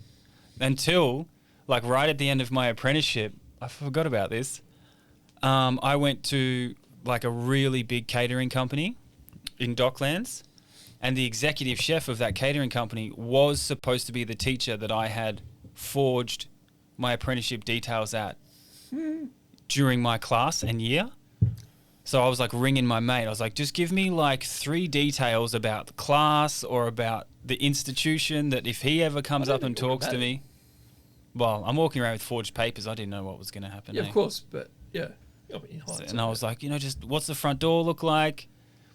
S3: until, like, right at the end of my apprenticeship, I forgot about this. I went to, like, a really big catering company in Docklands. And the executive chef of that catering company was supposed to be the teacher that I had forged my apprenticeship details at during my class and year. So I was like ringing my mate. I was like, just give me like 3 details about the class or about the institution that if he ever comes up and talks to me. Well, I'm walking around with forged papers. I didn't know what was going to happen.
S4: Yeah, of course. But yeah.
S3: And I was like, just what's the front door look like?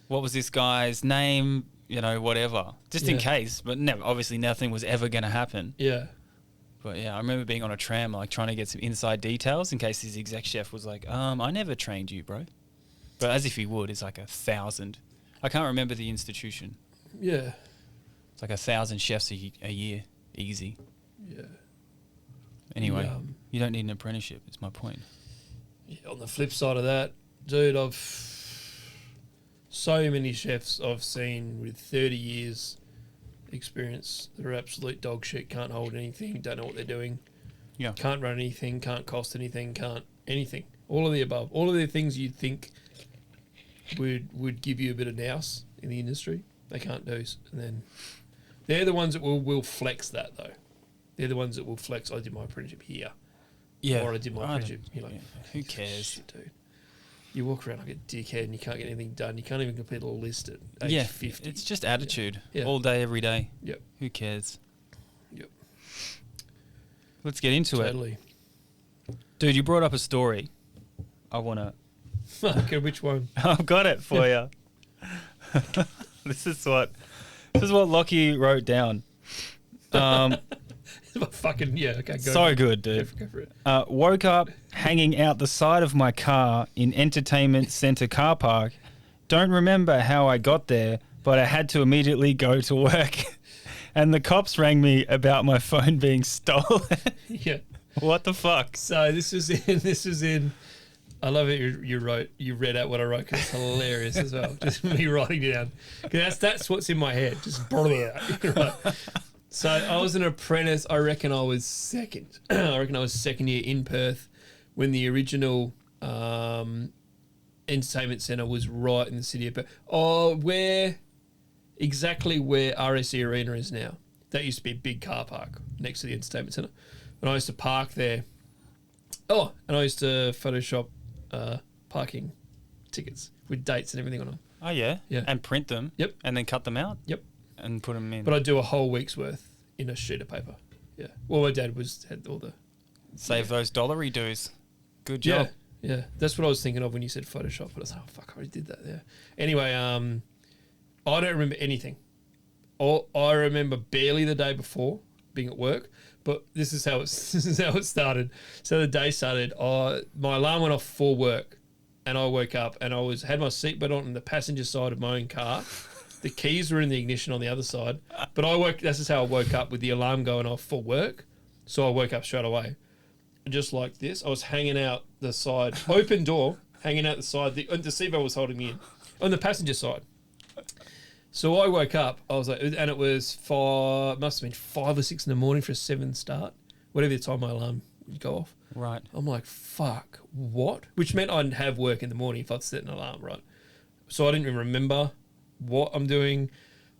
S3: What was this guy's name? Whatever, just in case. But obviously nothing was ever going to happen.
S4: Yeah.
S3: But yeah, I remember being on a tram, like trying to get some inside details in case his exec chef was like, I never trained you, bro. But as if he would, it's like 1,000. I can't remember the institution.
S4: Yeah.
S3: It's like 1,000 chefs a year, easy.
S4: Yeah.
S3: Anyway, you don't need an apprenticeship. It's my point.
S4: Yeah, on the flip side of that, dude, so many chefs I've seen with 30 years experience that are absolute dog shit, can't hold anything, don't know what they're doing, can't run anything, can't cost anything, can't anything. All of the above. All of the things you'd think would give you a bit of nous in the industry, they can't do. And then they're the ones that will flex that, though. They're the ones that will flex, I did my apprenticeship here.
S3: Yeah.
S4: Or I did my apprenticeship. You're like,
S3: who cares?
S4: Shit, dude. You walk around like a dickhead and you can't get anything done. You can't even complete a list at age 50.
S3: It's just attitude.
S4: Yeah.
S3: All day, every day.
S4: Yep.
S3: Who cares?
S4: Yep.
S3: Let's get into it.
S4: Totally.
S3: Dude, you brought up a story. I want to...
S4: Okay, which one?
S3: I've got it for you. This is what Lachie wrote down.
S4: Fucking, yeah, okay, go.
S3: So good, dude.
S4: Go for it.
S3: Woke up hanging out the side of my car in entertainment centre car park. Don't remember how I got there, but I had to immediately go to work. And the cops rang me about my phone being stolen.
S4: Yeah.
S3: What the fuck?
S4: So this was in. I love it. You read out what I wrote because it's hilarious as well. Just me writing it down because that's what's in my head. Just right. So I was an apprentice. I reckon I was second. I reckon I was second year in Perth when the original entertainment centre was right in the city of Perth. Oh, exactly where RSC Arena is now. That used to be a big car park next to the entertainment centre. And I used to park there. Oh, and I used to Photoshop parking tickets with dates and everything on them.
S3: Oh, yeah?
S4: Yeah.
S3: And print them?
S4: Yep.
S3: And then cut them out?
S4: Yep.
S3: And put them in?
S4: But I'd do a whole week's worth in a sheet of paper. Yeah. Well, my dad had all the...
S3: Save those dollary dues. Good job.
S4: Yeah. That's what I was thinking of when you said Photoshop. But I was like, oh, fuck, I already did that there. Anyway, I don't remember anything. I remember barely the day before being at work. But this is how it started. So the day started. My alarm went off for work, and I woke up and had my seatbelt on the passenger side of my own car. The keys were in the ignition on the other side. But this is how I woke up with the alarm going off for work. So I woke up straight away, just like this. I was hanging out the side, open door, hanging out the side. The seatbelt was holding me in on the passenger side. So I woke up. I was like, and it was must have been 5 or 6 in the morning for a 7 start, whatever the time my alarm would go off.
S3: Right.
S4: I'm like, fuck, what? Which meant I'd have work in the morning if I'd set an alarm, right? So I didn't even remember what I'm doing,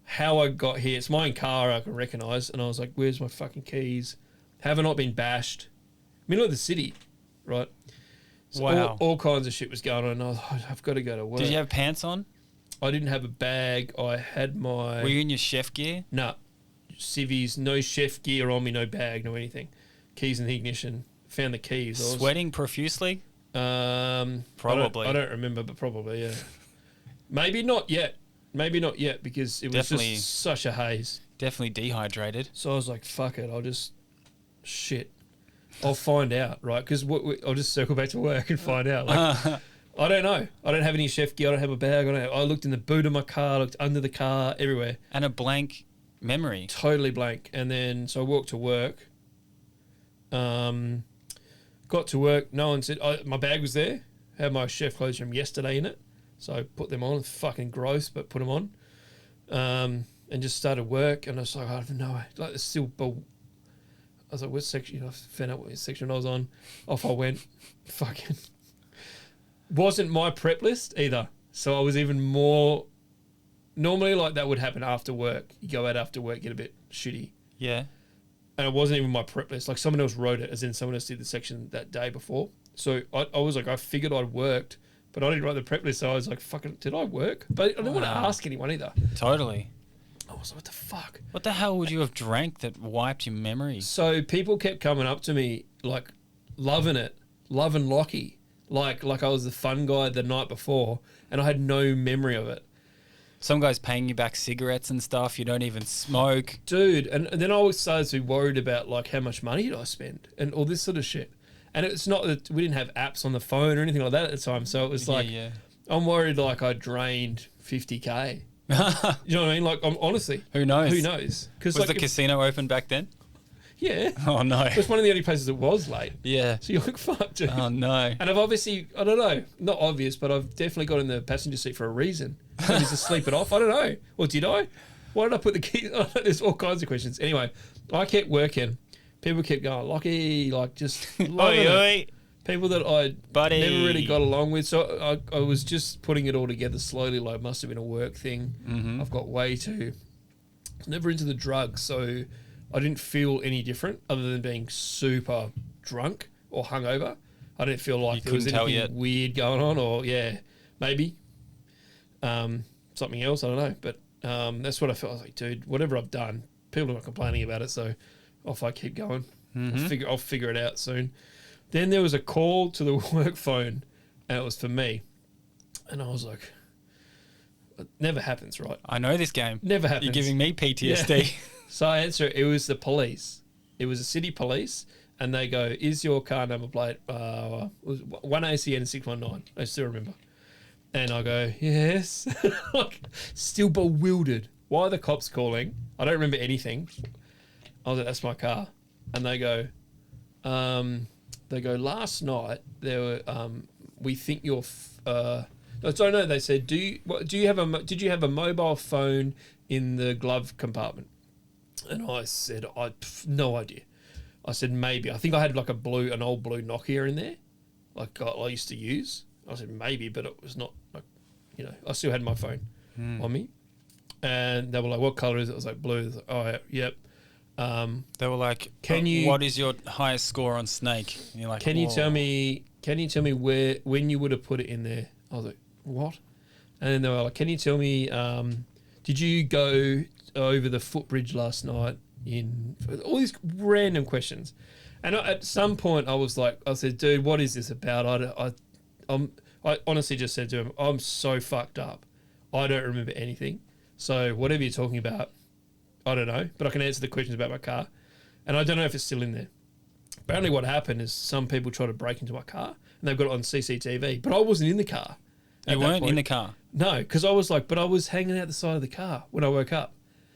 S4: how I got here. It's my own car I can recognise. And I was like, where's my fucking keys? Have I not been bashed? Middle of the city, right? So
S3: Wow.
S4: all kinds of shit was going on. And I was like, I've got to go to work.
S3: Did you have pants on?
S4: I didn't have a bag. I had my...
S3: Were you in your chef gear?
S4: No. Civvies, no chef gear on me, no bag, no anything. Keys in the ignition. Found the keys.
S3: Sweating profusely? Probably.
S4: I don't remember, but probably, yeah. Maybe not yet. Because it was
S3: Definitely.
S4: just such a haze.
S3: Definitely dehydrated.
S4: So I was like, fuck it. I'll find out, right? Because I'll just circle back to work and find out. Like, I don't know. I don't have any chef gear. I don't have a bag. I looked in the boot of my car, looked under the car, everywhere.
S3: And a blank memory.
S4: Totally blank. And then, so I walked to work. Got to work. No one said, my bag was there. Had my chef clothes from yesterday in it. So I put them on. Fucking gross, but put them on. And just started work. And I was like, I don't know. Like, it's still... I was like, what section? I found out what section I was on. Off I went. Fucking... Wasn't my prep list either. So I was even more... Normally, like, that would happen after work. You go out after work, get a bit shitty.
S3: Yeah.
S4: And it wasn't even my prep list. Like, someone else wrote it, as in someone else did the section that day before. So I was like, I figured I'd worked, but I didn't write the prep list. So I was like, fucking, did I work? But I didn't want to ask anyone either.
S3: Totally.
S4: I was like, what the fuck?
S3: What the hell would you have drank that wiped your memory?
S4: So people kept coming up to me, like, loving it, loving Lachie. Like I was the fun guy the night before, and I had no memory of it.
S3: Some guy's paying you back cigarettes and stuff. You don't even smoke.
S4: Dude, and then I was started to be worried about, like, how much money did I spend and all this sort of shit. And it's not that we didn't have apps on the phone or anything like that at the time. So it was like, I'm worried like I drained 50K. You know what I mean? Like, honestly.
S3: Who knows?
S4: Who knows?
S3: Was
S4: like,
S3: the casino open back then?
S4: Yeah.
S3: Oh, no.
S4: It was one of the only places that was late.
S3: Yeah.
S4: So you're like, fuck, dude.
S3: Oh, no.
S4: And I've obviously, I don't know, not obvious, but I've definitely got in the passenger seat for a reason. Maybe to sleep it off. I don't know. Or did I? Why did I put the keys? There's all kinds of questions. Anyway, I kept working. People kept going, Lachie, like, just loving it. People that I never really got along with. So I was just putting it all together slowly, like, must have been a work thing.
S3: Mm-hmm.
S4: I've got way too... I was never into the drugs, so I didn't feel any different other than being super drunk or hungover. I didn't feel like there was anything weird going on, or, maybe. Something else, I don't know. But that's what I felt. I was like, dude, whatever I've done, people are not complaining about it, so off I keep going.
S3: Mm-hmm.
S4: I'll figure it out soon. Then there was a call to the work phone, and it was for me. And I was like, it never happens, right?
S3: I know this game.
S4: Never happens.
S3: You're giving me PTSD.
S4: Yeah. So I answer it. It was the police. It was the city police, and they go, is your car number plate it was 1ACN 619? I still remember. And I go, yes. Like, still bewildered. Why are the cops calling? I don't remember anything. I was like, that's my car. And they go, last night there were, we think you're, no, they said, did you have a mobile phone in the glove compartment? And I said, no idea. I said, maybe. I think I had like an old blue Nokia in there, like I used to use. I said, maybe, but it was not like, I still had my phone on me. And they were like, what color is it? I was like, blue. I was like, oh, yeah, yep.
S3: They were like, what is your highest score on Snake? And you're like,
S4: can you tell me when you would have put it in there? I was like, what? And then they were like, can you tell me, did you go over the footbridge last night? In all these random questions. And at some point I said, dude, what is this about? I honestly just said to him, I'm so fucked up. I don't remember anything. So whatever you're talking about, I don't know, but I can answer the questions about my car. And I don't know if it's still in there. Apparently what happened is some people tried to break into my car and they've got it on CCTV, but I wasn't in the car.
S3: You weren't in the car?
S4: No, because I was like, but I was hanging out the side of the car when I woke up.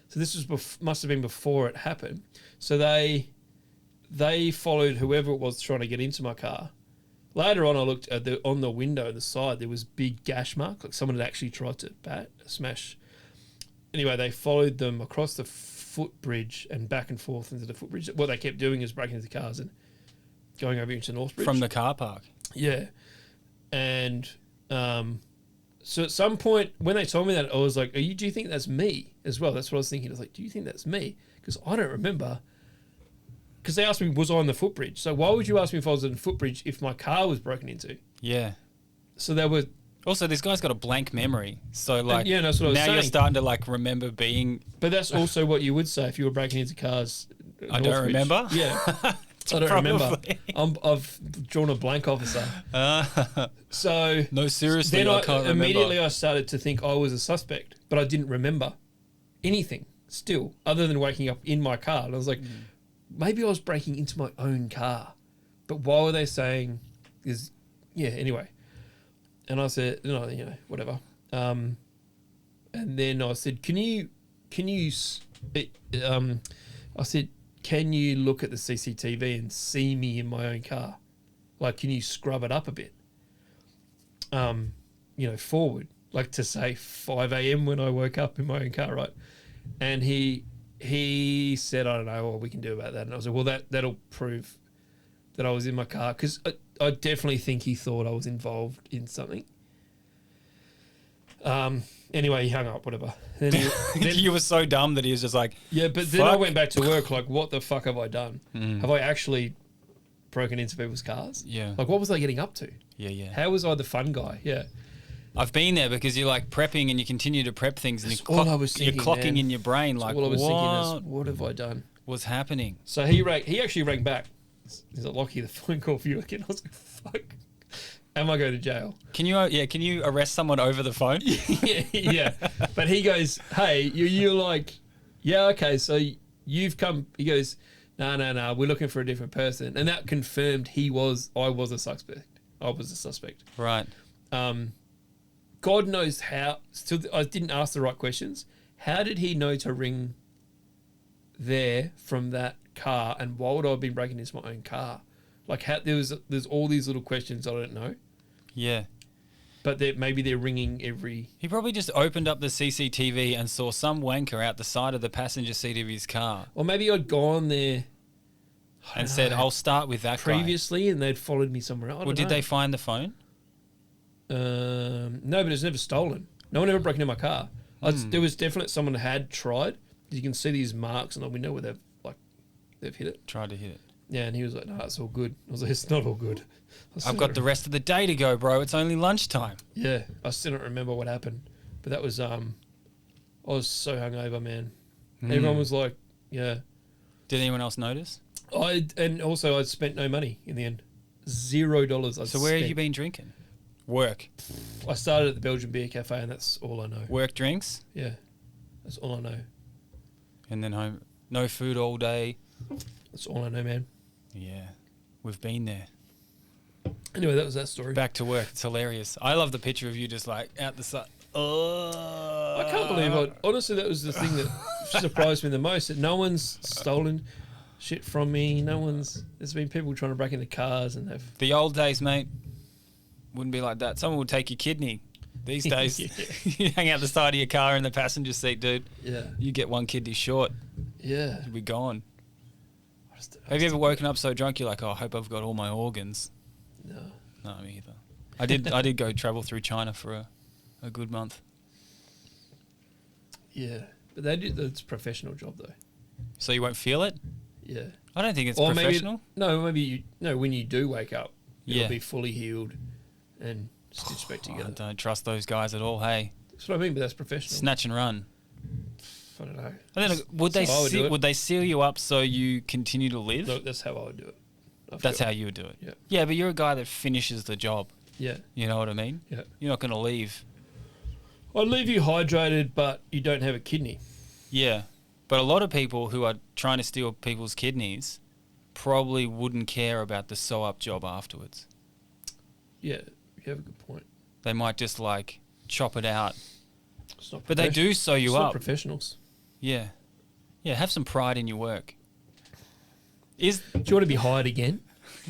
S4: So this was must have been before it happened. So they followed whoever it was trying to get into my car. Later on, I looked at on the window, the side, there was big gash mark, like someone had actually tried to smash. anyway, they followed them across the footbridge and back and forth into the footbridge. What they kept doing is breaking into cars and going over into Northbridge.
S3: From the car park.
S4: Yeah. And so at some point when they told me that, I was like, do you think that's me as well? That's what I was thinking. I was like, do you think that's me? Because I don't remember. Because they asked me, was I on the footbridge? So why would you ask me if I was on the footbridge if my car was broken into?
S3: Yeah.
S4: So they were...
S3: Also, this guy's got a blank memory. So, like,
S4: yeah, that's what I was
S3: now
S4: saying.
S3: you're starting to, like, remember being...
S4: But that's also what you would say if you were breaking into cars.
S3: I don't remember?
S4: Yeah. I don't remember. I've drawn a blank, officer. So...
S3: No, seriously,
S4: then
S3: I can't remember.
S4: Immediately I started to think I was a suspect, but I didn't remember anything still, other than waking up in my car. And I was like, maybe I was breaking into my own car. But why were they saying... anyway... And I said, whatever. And then I said, I said, can you look at the CCTV and see me in my own car? Like, can you scrub it up a bit? Forward, like to say 5 a.m. when I woke up in my own car, right? And he said, I don't know what we can do about that. And I was like, well, that'll prove that I was in my car, because I definitely think he thought I was involved in something. Anyway, he hung up, whatever. Then
S3: You were so dumb that he was just like...
S4: Yeah, but then I went back to work like, what the fuck have I done? Have I actually broken into people's cars?
S3: Yeah.
S4: Like, what was I getting up to?
S3: Yeah.
S4: How was I the fun guy? Yeah.
S3: I've been there because you're like prepping and you continue to prep things and
S4: That's all I was thinking,
S3: you're clocking
S4: man.
S3: in your brain like,
S4: all I was thinking is,
S3: what
S4: what have I done?
S3: was happening?
S4: So he actually rang back. He's like, Lachie, the phone call for you again. I was like, fuck. Am I going to jail?
S3: Can you arrest someone over the phone?
S4: yeah. But he goes, hey, you're like, yeah, okay, so you've come. He goes, no, we're looking for a different person. And that confirmed I was a suspect. I was a suspect.
S3: Right.
S4: God knows how. Still, I didn't ask the right questions. How did he know to ring there from that car, and why would I have been breaking into my own car? Like, there's all these little questions I don't know.
S3: Yeah.
S4: But maybe they're ringing every...
S3: He probably just opened up the CCTV and saw some wanker out the side of the passenger seat of his car.
S4: Or maybe I'd gone there...
S3: And said, I'll start with that
S4: previously, and they'd followed me somewhere else.
S3: Well, did they find the phone?
S4: No, but it was never stolen. No one ever broke into my car. There was definitely someone had tried. You can see these marks on the window where they've hit it.
S3: Tried to hit it.
S4: Yeah, and he was like, no, it's all good. I was like, it's not all good.
S3: I've got the rest of the day to go, bro. It's only lunchtime.
S4: Yeah, I still don't remember what happened. But that was, I was so hungover, man. Everyone was like, yeah.
S3: Did anyone else notice?
S4: And also I spent no money in the end. $0.
S3: So where have you been drinking? Work.
S4: I started at the Belgian Beer Cafe, and that's all I know.
S3: Work drinks?
S4: Yeah, that's all I know.
S3: And then home. No food all day.
S4: That's all I know, man.
S3: Yeah, we've been there.
S4: Anyway, that was that story.
S3: Back to work. It's hilarious. I love the picture of you just like out the side.
S4: I can't believe it. Honestly, that was the thing that surprised me the most. That no one's stolen shit from me. There's been people trying to break into cars and they've...
S3: The old days, mate, wouldn't be like that. Someone would take your kidney. These days, you hang out the side of your car in the passenger seat, dude.
S4: Yeah.
S3: You get one kidney short.
S4: Yeah.
S3: You'll be gone. Have you ever woken up so drunk you're like, oh, I hope I've got all my organs? No, me either. I did go travel through China for a good month.
S4: Yeah, but it's a professional job though.
S3: So you won't feel it?
S4: Yeah.
S3: I don't think it's
S4: or
S3: professional.
S4: Maybe when you do wake up,
S3: Yeah.
S4: it'll be fully healed and stitched back together.
S3: I don't trust those guys at all, hey.
S4: That's what I mean, but that's professional.
S3: Snatch and run.
S4: I don't know.
S3: I don't know. Would they seal you up so you continue to live?
S4: Look, that's how I would do it.
S3: That's how you would do it.
S4: Yeah.
S3: Yeah, but you're a guy that finishes the job.
S4: Yeah.
S3: You know what I mean?
S4: Yeah.
S3: You're not going to leave.
S4: I'd leave you hydrated, but you don't have a kidney.
S3: Yeah. But a lot of people who are trying to steal people's kidneys probably wouldn't care about the sew-up job afterwards.
S4: Yeah, you have a good point.
S3: They might just, like, chop it out.
S4: It's not
S3: But they do sew you
S4: it's not
S3: up.
S4: professionals.
S3: Yeah. Yeah, have some pride in your work.
S4: Do you want to be hired again?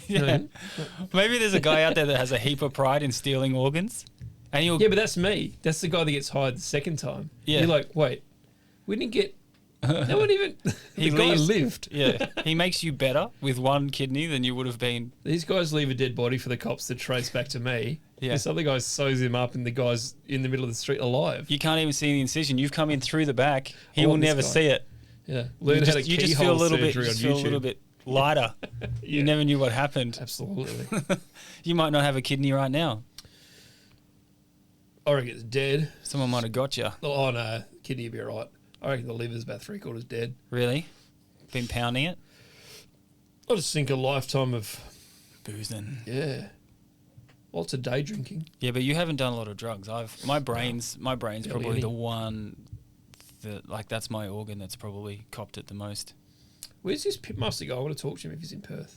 S3: Yeah.
S4: No.
S3: Maybe there's a guy out there that has a heap of pride in stealing organs. And
S4: Yeah, but that's me. That's the guy that gets hired the second time.
S3: Yeah.
S4: You're like, wait, We didn't get. No one even. The guy lived.
S3: Yeah, he makes you better with one kidney than you would have been.
S4: These guys leave a dead body for the cops to trace back to me.
S3: Yeah.
S4: This other guy sews him up, and the guy's in the middle of the street alive.
S3: You can't even see the incision. You've come in through the back. He will
S4: want this
S3: never
S4: guy.
S3: see it.
S4: Yeah, learn how to
S3: You just
S4: keyhole
S3: feel a little bit.
S4: surgery
S3: Just
S4: on
S3: feel a
S4: YouTube.
S3: little bit lighter. You never knew what happened.
S4: Absolutely.
S3: You might not have a kidney right now.
S4: I reckon it's dead.
S3: Someone might have got you.
S4: Oh no, kidney would be alright. I reckon the liver's about 3/4 dead.
S3: Really? Been pounding it?
S4: I just think a lifetime of
S3: Boozing.
S4: lots of day drinking.
S3: Yeah, but you haven't done a lot of drugs. My brain's
S4: Barely
S3: probably
S4: any.
S3: the one that, like, that's my organ that's probably copped it the most.
S4: Where's this pitmaster guy? I want to talk to him if he's in Perth.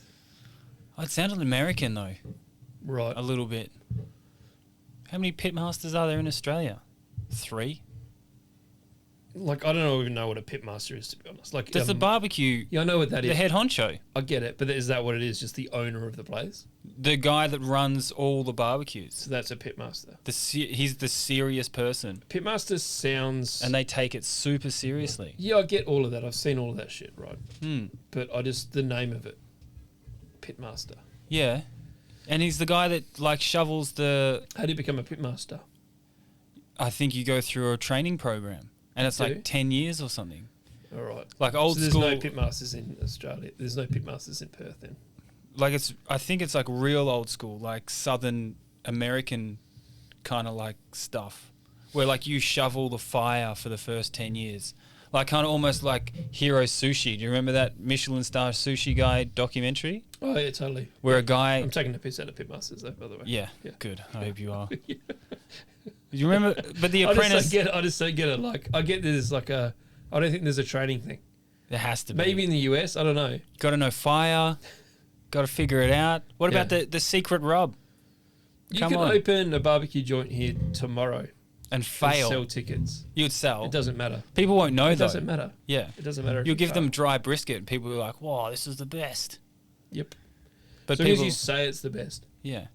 S3: Oh, it sounded American though,
S4: Right.
S3: a little bit. How many pitmasters are there in Australia? 3?
S4: Like, I don't even know what a pitmaster is, to be honest. Like,
S3: There's the barbecue,
S4: yeah, I know what that
S3: the
S4: is.
S3: head honcho,
S4: I get it, but is that what it is? Just the owner of the place?
S3: the guy that runs all the barbecues.
S4: So that's a pitmaster.
S3: He's the serious person,
S4: Pitmaster sounds.
S3: and they take it super seriously.
S4: Yeah, I get all of that. I've seen all of that shit, right?
S3: Hmm.
S4: But I just the name of it, pitmaster.
S3: Yeah, and he's the guy that, like, shovels the.
S4: How do you become a pitmaster?
S3: I think you go through a training program, and it's
S4: Do you?
S3: like 10 years or something.
S4: All right.
S3: Like old
S4: So there's
S3: school.
S4: no pitmasters in Australia. There's no pitmasters in Perth then.
S3: Like, I think it's like real old school, like Southern American kind of like stuff, where like you shovel the fire for the first 10 years. Like kind of almost like Hero Sushi. Do you remember that Michelin star sushi guy documentary?
S4: Oh yeah, totally.
S3: Where a guy.
S4: I'm taking the piss out of pitmasters though, by the way.
S3: Yeah,
S4: Yeah.
S3: good. I hope you are. Do you remember? But The
S4: I
S3: Apprentice.
S4: just don't get it. Like I get there's like a. I don't think there's a training thing.
S3: There has to be.
S4: Maybe in the US, I don't know.
S3: Got to know fire. Got to figure it out. What about
S4: Yeah.
S3: the secret rub?
S4: You
S3: Come
S4: could
S3: on.
S4: open a barbecue joint here tomorrow
S3: And
S4: and
S3: fail.
S4: sell tickets.
S3: You'd sell.
S4: It doesn't matter.
S3: People won't know
S4: It
S3: though.
S4: doesn't matter.
S3: Yeah.
S4: It doesn't matter. if
S3: You'll
S4: you
S3: give them
S4: fail.
S3: dry brisket, and people will be like, "Wow, this is the best."
S4: Yep.
S3: But
S4: As soon as
S3: people,
S4: you say it's the best.
S3: yeah,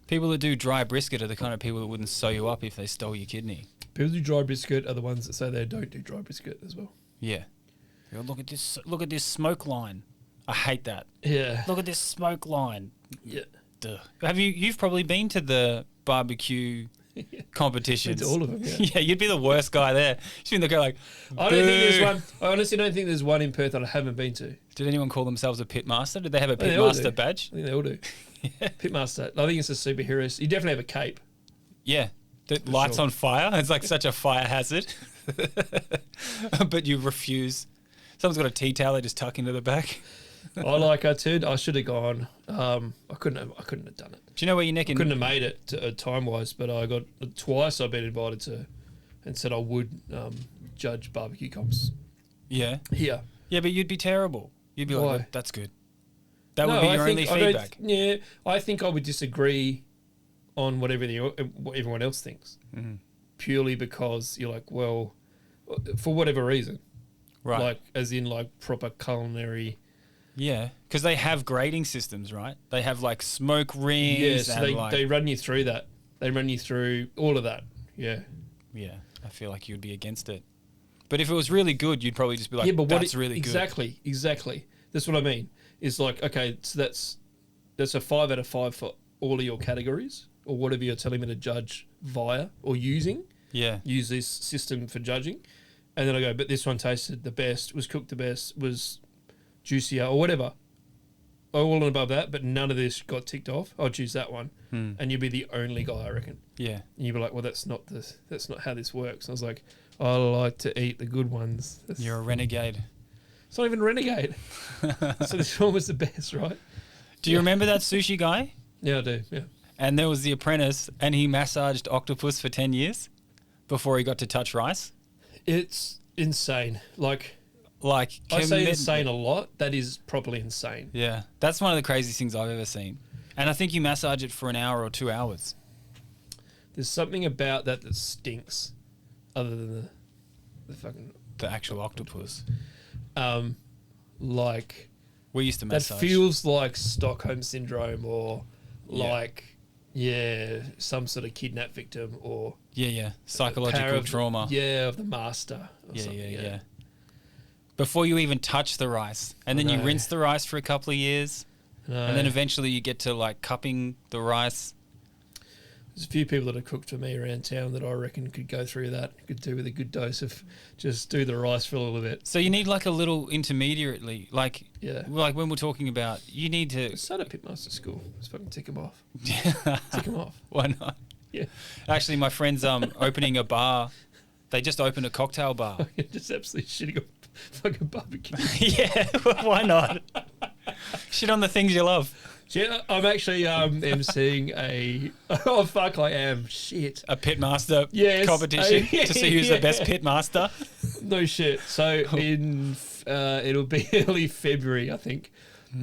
S3: people that do dry brisket are the kind of people that wouldn't sew you up if they stole your kidney.
S4: People who do dry brisket are the ones that say they don't do dry brisket as well.
S3: Yeah. You go, look at this smoke line. I hate that.
S4: Yeah.
S3: Look at this smoke line.
S4: Yeah.
S3: Duh. You've probably been to the barbecue competitions.
S4: Been to all of them, yeah.
S3: Yeah, you'd be the worst guy there. You'd be the guy like,
S4: I don't think there's
S3: "Boo."
S4: one. I honestly don't think there's one in Perth that I haven't been to.
S3: Did anyone call themselves a pitmaster? Did they have a
S4: I think they all
S3: pitmaster
S4: do.
S3: badge?
S4: I think they all do. Pitmaster. I think it's a superhero. You definitely have a cape.
S3: Yeah. That lights
S4: sure.
S3: on fire. It's like such a fire hazard. But you refuse. Someone's got a tea towel they just tuck into the back.
S4: I should have gone. I couldn't have done it.
S3: Do you know where your neck and
S4: Couldn't have made it time wise, but I got twice. I've been invited to, and said I would judge barbecue comps
S3: Yeah.
S4: here.
S3: Yeah, but you'd be terrible. You'd be
S4: Why?
S3: like, that's good. That would be your only
S4: I don't
S3: feedback.
S4: yeah, I think I would disagree on what everyone else thinks, purely because you're like, well, for whatever reason,
S3: Right.
S4: like as in like proper culinary.
S3: Yeah. Because they have grading systems, right? They have like smoke rings.
S4: Yeah, so
S3: and
S4: they run you through that. They run you through all of that. Yeah.
S3: Yeah. I feel like you'd be against it. But if it was really good, you'd probably just be like,
S4: Yeah, but
S3: that's really good.
S4: Exactly. That's what I mean. It's like, okay, so that's a 5 out of 5 for all of your categories or whatever you're telling me to judge via or using.
S3: Yeah.
S4: Use this system for judging. And then I go, but this one tasted the best, was cooked the best, was juicier or whatever. All and above that, but none of this got ticked off. I'll choose that one. And you'd be the only guy, I reckon.
S3: Yeah.
S4: And you'd be like, well, that's not how this works. And I was like, I like to eat the good ones.
S3: You're a renegade.
S4: It's not even renegade. So this one was the best, right?
S3: Do you remember that sushi guy?
S4: Yeah, I do. Yeah.
S3: And there was The Apprentice, and he massaged octopus for 10 years before he got to touch rice.
S4: It's insane. Like,
S3: Like,
S4: I say
S3: commitment.
S4: insane a lot. That is properly insane.
S3: Yeah, that's one of the craziest things I've ever seen. And I think you massage it for an hour or 2 hours.
S4: There's something about that stinks, other than the fucking
S3: The actual octopus.
S4: like
S3: We used to
S4: that
S3: massage.
S4: feels like Stockholm syndrome or
S3: Yeah.
S4: like Yeah, some sort of kidnap victim or
S3: Yeah. Psychological
S4: power of the-
S3: trauma.
S4: of the master. Or
S3: Yeah,
S4: something,
S3: yeah. Before you even touch the rice. And then you
S4: know.
S3: rinse the rice for a couple of years.
S4: No.
S3: And then eventually you get to like cupping the rice.
S4: There's a few people that have cooked for me around town that I reckon could go through that. Could do with a good dose of just do the rice for a little bit.
S3: So you need like a little intermediary, like when we're talking about, you need to.
S4: Start at pitmaster school. Just fucking tick them off.
S3: Yeah.
S4: Tick them off.
S3: Why not?
S4: Yeah.
S3: Actually, my friend's opening a bar. They just opened a cocktail bar.
S4: Just absolutely shitting up fucking barbecue.
S3: Yeah, why not? Shit on the things you love.
S4: Yeah, I'm actually emceeing a. Oh fuck! I am shit.
S3: A pitmaster
S4: Yes,
S3: competition to see who's the best pitmaster.
S4: No shit. So in it'll be early February, I think.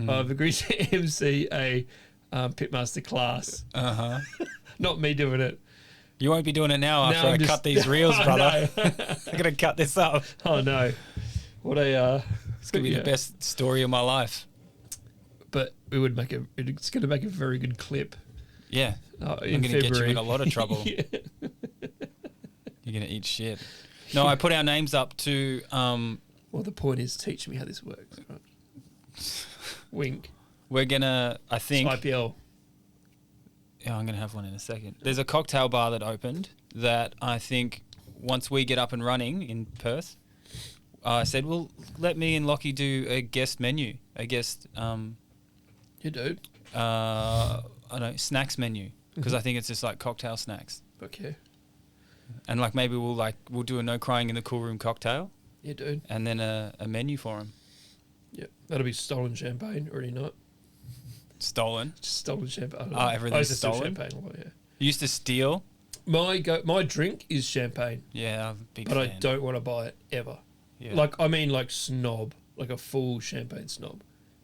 S4: I've agreed to MC a pitmaster class. Not me doing it.
S3: You won't be doing it now after
S4: I'm
S3: I
S4: just-
S3: cut these reels,
S4: I
S3: brother.
S4: know.
S3: I'm gonna cut this up.
S4: Oh no! What a.
S3: It's gonna be the best story of my life.
S4: But it would make a. It's going to make a very good clip.
S3: Yeah,
S4: In
S3: I'm gonna
S4: February.
S3: get you in a lot of trouble.
S4: Yeah.
S3: You're gonna eat shit. No, I put our names up to.
S4: Well, the point is, teach me how this works. Right? Wink.
S3: We're gonna. I think.
S4: IPL.
S3: Yeah, I'm gonna have one in a second. There's a cocktail bar that opened that I think once we get up and running in Perth, I said, well, let me and Lachie do a guest menu, a guest.
S4: You do.
S3: I don't know, snacks menu, because I think it's just like cocktail snacks.
S4: Okay.
S3: And like maybe we'll do a no crying in the cool room cocktail,
S4: You do.
S3: and then a menu for him.
S4: Yeah. That'll be stolen champagne, already not.
S3: Stolen.
S4: Just stolen champagne. I don't
S3: Oh,
S4: know.
S3: everything's
S4: I used to steal
S3: stolen?
S4: champagne a lot, yeah.
S3: You used to steal.
S4: My drink is champagne,
S3: Yeah, I'm a big
S4: but
S3: fan.
S4: I don't want to buy it ever.
S3: Yeah.
S4: Like snob, like a full champagne snob,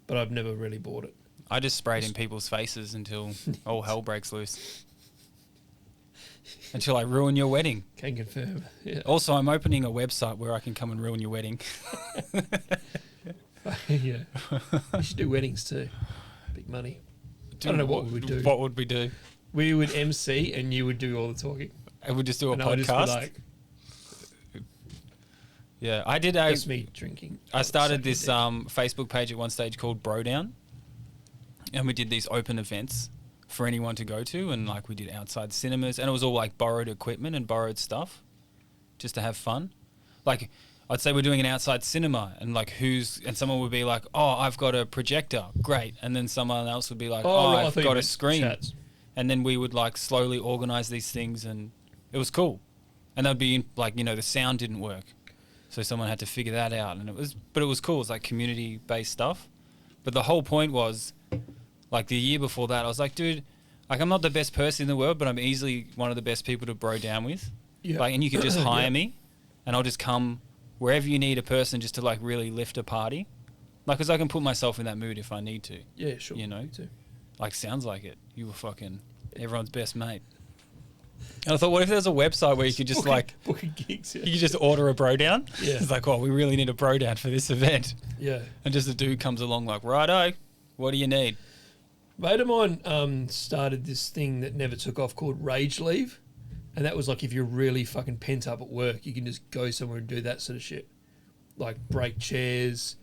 S4: but I've never really bought it.
S3: I just sprayed in people's faces until all hell breaks loose. Until I ruin your wedding.
S4: Can confirm. Yeah.
S3: Also, I'm opening a website where I can come and ruin your wedding.
S4: Yeah. We should do weddings too. Big money. I don't know what we would do.
S3: What would we do?
S4: We would MC and you would do all the talking.
S3: And we'd just do a
S4: And I would just be
S3: podcast.
S4: like,
S3: Yeah, I did.
S4: that's me drinking.
S3: I started
S4: Sucking
S3: this
S4: dick.
S3: Facebook page at one stage called Bro Down, and we did these open events for anyone to go to, and like we did outside cinemas, and it was all like borrowed equipment and borrowed stuff, just to have fun. Like I'd say we're doing an outside cinema, and like and someone would be like, "Oh, I've got a projector, great," and then someone else would be like, "Oh,
S4: right, I
S3: I've
S4: thought you
S3: got a
S4: meant
S3: screen,"
S4: chats.
S3: and then we would like slowly organize these things, and it was cool. And that'd be like, the sound didn't work. So someone had to figure that out, and it was cool. It was like community-based stuff. But the whole point was, like the year before that, I was like, dude, like I'm not the best person in the world, but I'm easily one of the best people to bro down with.
S4: Yeah.
S3: Like, and you could just hire
S4: Yeah.
S3: me, and I'll just come wherever you need a person just to like really lift a party. Like, 'cause I can put myself in that mood if I need to.
S4: Yeah, sure.
S3: You know?
S4: Me too.
S3: Like, sounds like it. You were fucking everyone's best mate. And I thought, what if there's a website where you could just
S4: booking gigs. Yeah.
S3: you could just order a bro down?
S4: Yeah.
S3: It's like, oh, we really need a bro down for this event.
S4: Yeah.
S3: And just a dude comes along like, righto, what do you need?
S4: Mate of mine started this thing that never took off called Rage Leave. And that was like if you're really fucking pent up at work, you can just go somewhere and do that sort of shit. Like break chairs,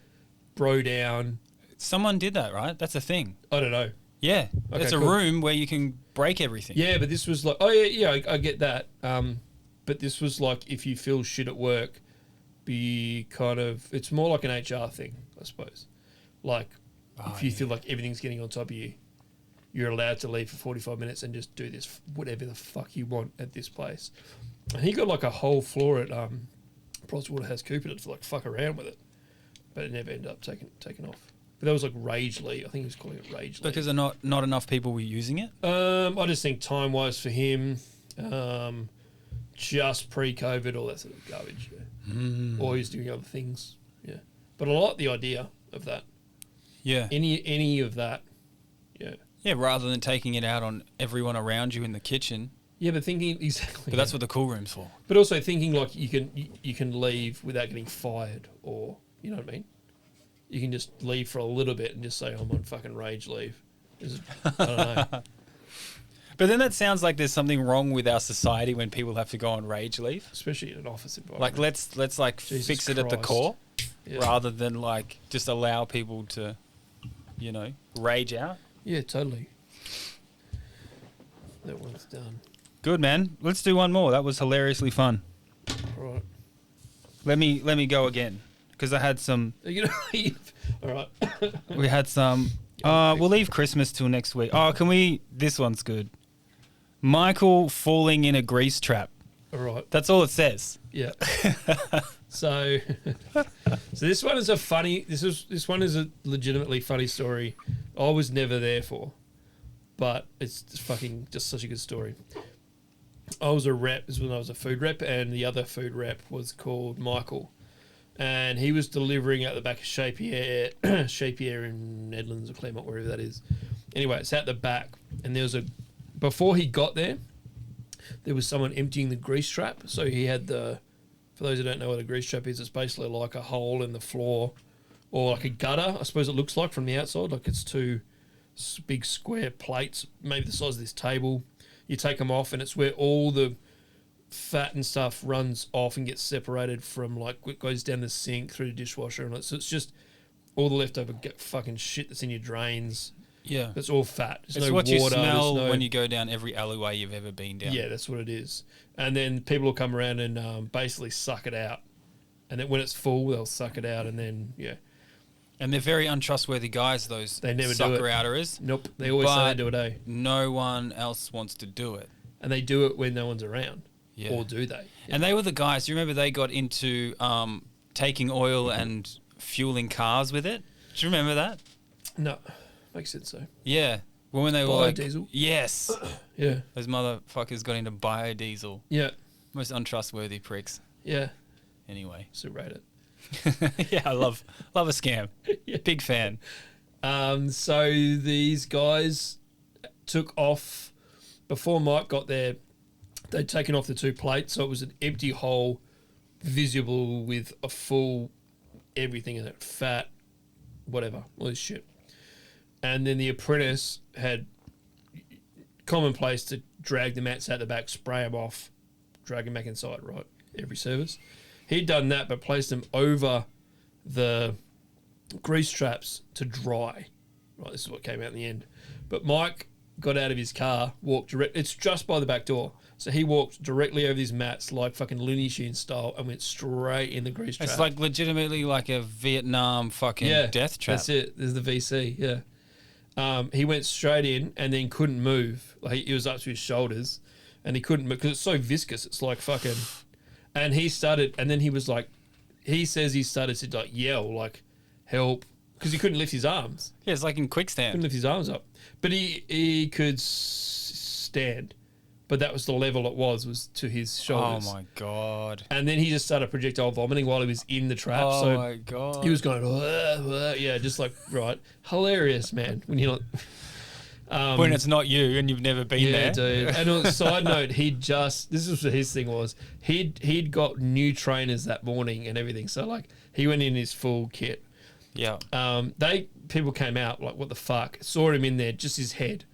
S4: bro down.
S3: Someone did that, right? That's a thing.
S4: I don't know.
S3: Yeah.
S4: Okay,
S3: it's a
S4: cool.
S3: room where you can break everything.
S4: Yeah, but this was like, oh yeah, I get that. But this was like if you feel shit at work, it's more like an HR thing, I suppose. Like if you feel like everything's getting on top of you, you're allowed to leave for 45 minutes and just do this, whatever the fuck you want at this place. And he got like a whole floor at Pricewaterhouse Cooper to like fuck around with it, but it never ended up taking off. But that was like Rage Leave. I think he was calling it Rage Leave.
S3: Because not enough people were using it.
S4: I just think time-wise for him, just pre-COVID, all that sort of garbage. Yeah. Or he's doing other things. Yeah. But I like the idea of that.
S3: Yeah.
S4: Any of that. Yeah.
S3: Yeah, rather than taking it out on everyone around you in the kitchen.
S4: Yeah, but thinking exactly.
S3: But that's what the cool room's for.
S4: But also thinking like you can leave without getting fired, or you know what I mean. You can just leave for a little bit and just say I'm on fucking rage leave. I don't know.
S3: But then that sounds like there's something wrong with our society when people have to go on rage leave.
S4: Especially in an office environment.
S3: Like let's like
S4: Jesus
S3: fix it at the
S4: Christ.
S3: core,
S4: Yeah.
S3: rather than like just allow people to, you know, rage out.
S4: Yeah, totally. That one's done.
S3: Good, man. Let's do one more. That was hilariously fun.
S4: All right.
S3: Let me go again because I had some.
S4: Are you gonna leave? All right.
S3: We had some. We'll leave Christmas till next week. Oh, can we? This one's good. Michael falling in a grease trap.
S4: All right.
S3: That's all it says.
S4: Yeah. So this one is a funny. This one is a legitimately funny story. I was never there for, but it's just such a good story. I was a rep. This was when I was a food rep, and the other food rep was called Michael, and he was delivering out the back of Shapier in Edlands or Claremont, wherever that is. Anyway, it's out the back, and before he got there was someone emptying the grease trap. So he had for those who don't know what a grease trap is, it's basically like a hole in the floor, or like a gutter, I suppose it looks like from the outside. Like it's two big square plates, maybe the size of this table. You take them off, and it's where all the fat and stuff runs off and gets separated from, like, it goes down the sink through the dishwasher. And so it's just all the leftover fucking shit that's in your drains.
S3: Yeah.
S4: That's all fat. There's
S3: It's
S4: no
S3: what
S4: water.
S3: you smell
S4: there's no,
S3: when you go down every alleyway you've ever been down.
S4: Yeah, that's what it is. And then people will come around and basically suck it out. And then when it's full, they'll suck it out, and then, yeah.
S3: And they're very untrustworthy guys, those
S4: They never do
S3: sucker
S4: it.
S3: outers.
S4: Nope. They always say they do it, eh?
S3: No one else wants to do it.
S4: And they do it when no one's around.
S3: Yeah.
S4: Or do they?
S3: And they were the guys, do you remember they got into taking oil and fueling cars with it? Do you remember that?
S4: No. Makes sense, so.
S3: Yeah. Well, when they were like...
S4: Biodiesel?
S3: Yes.
S4: Yeah.
S3: Those motherfuckers got into biodiesel.
S4: Yeah.
S3: Most untrustworthy pricks.
S4: Yeah.
S3: Anyway.
S4: So rate it.
S3: Yeah, I love a scam.
S4: Yeah.
S3: Big fan.
S4: So these guys took off before Mike got there. They'd taken off the two plates, so it was an empty hole, visible with a full everything in it, fat, whatever, all this shit. And then the apprentice had commonplace to drag the mats out the back, spray them off, drag them back inside, right? Every service. He'd done that, but placed them over the grease traps to dry. Right, this is what came out in the end. But Mike got out of his car, walked direct. It's just by the back door. So he walked directly over these mats like fucking Looney Tunes style and went straight in the grease trap.
S3: It's like legitimately like a Vietnam fucking death trap.
S4: That's it. There's the VC, yeah. He went straight in and then couldn't move. Like he was up to his shoulders and he couldn't move because it's so viscous. It's like fucking... And he started, and then he was like, he says he started to like yell, like, help, because he couldn't lift his arms.
S3: Yeah, it's like in quicksand.
S4: Couldn't lift his arms up. But he could stand. But that was the level it was to his shoulders.
S3: Oh my God.
S4: And then he just started projectile vomiting while he was in the trap.
S3: Oh
S4: so
S3: my God.
S4: he was going, yeah, just like, right. Hilarious, man. When you're not...
S3: when it's not you and you've never been there.
S4: Yeah, dude. And on a side note, this is what his thing was. He'd got new trainers that morning and everything. So like he went in his full kit.
S3: Yeah.
S4: People came out like, what the fuck? Saw him in there, just his head,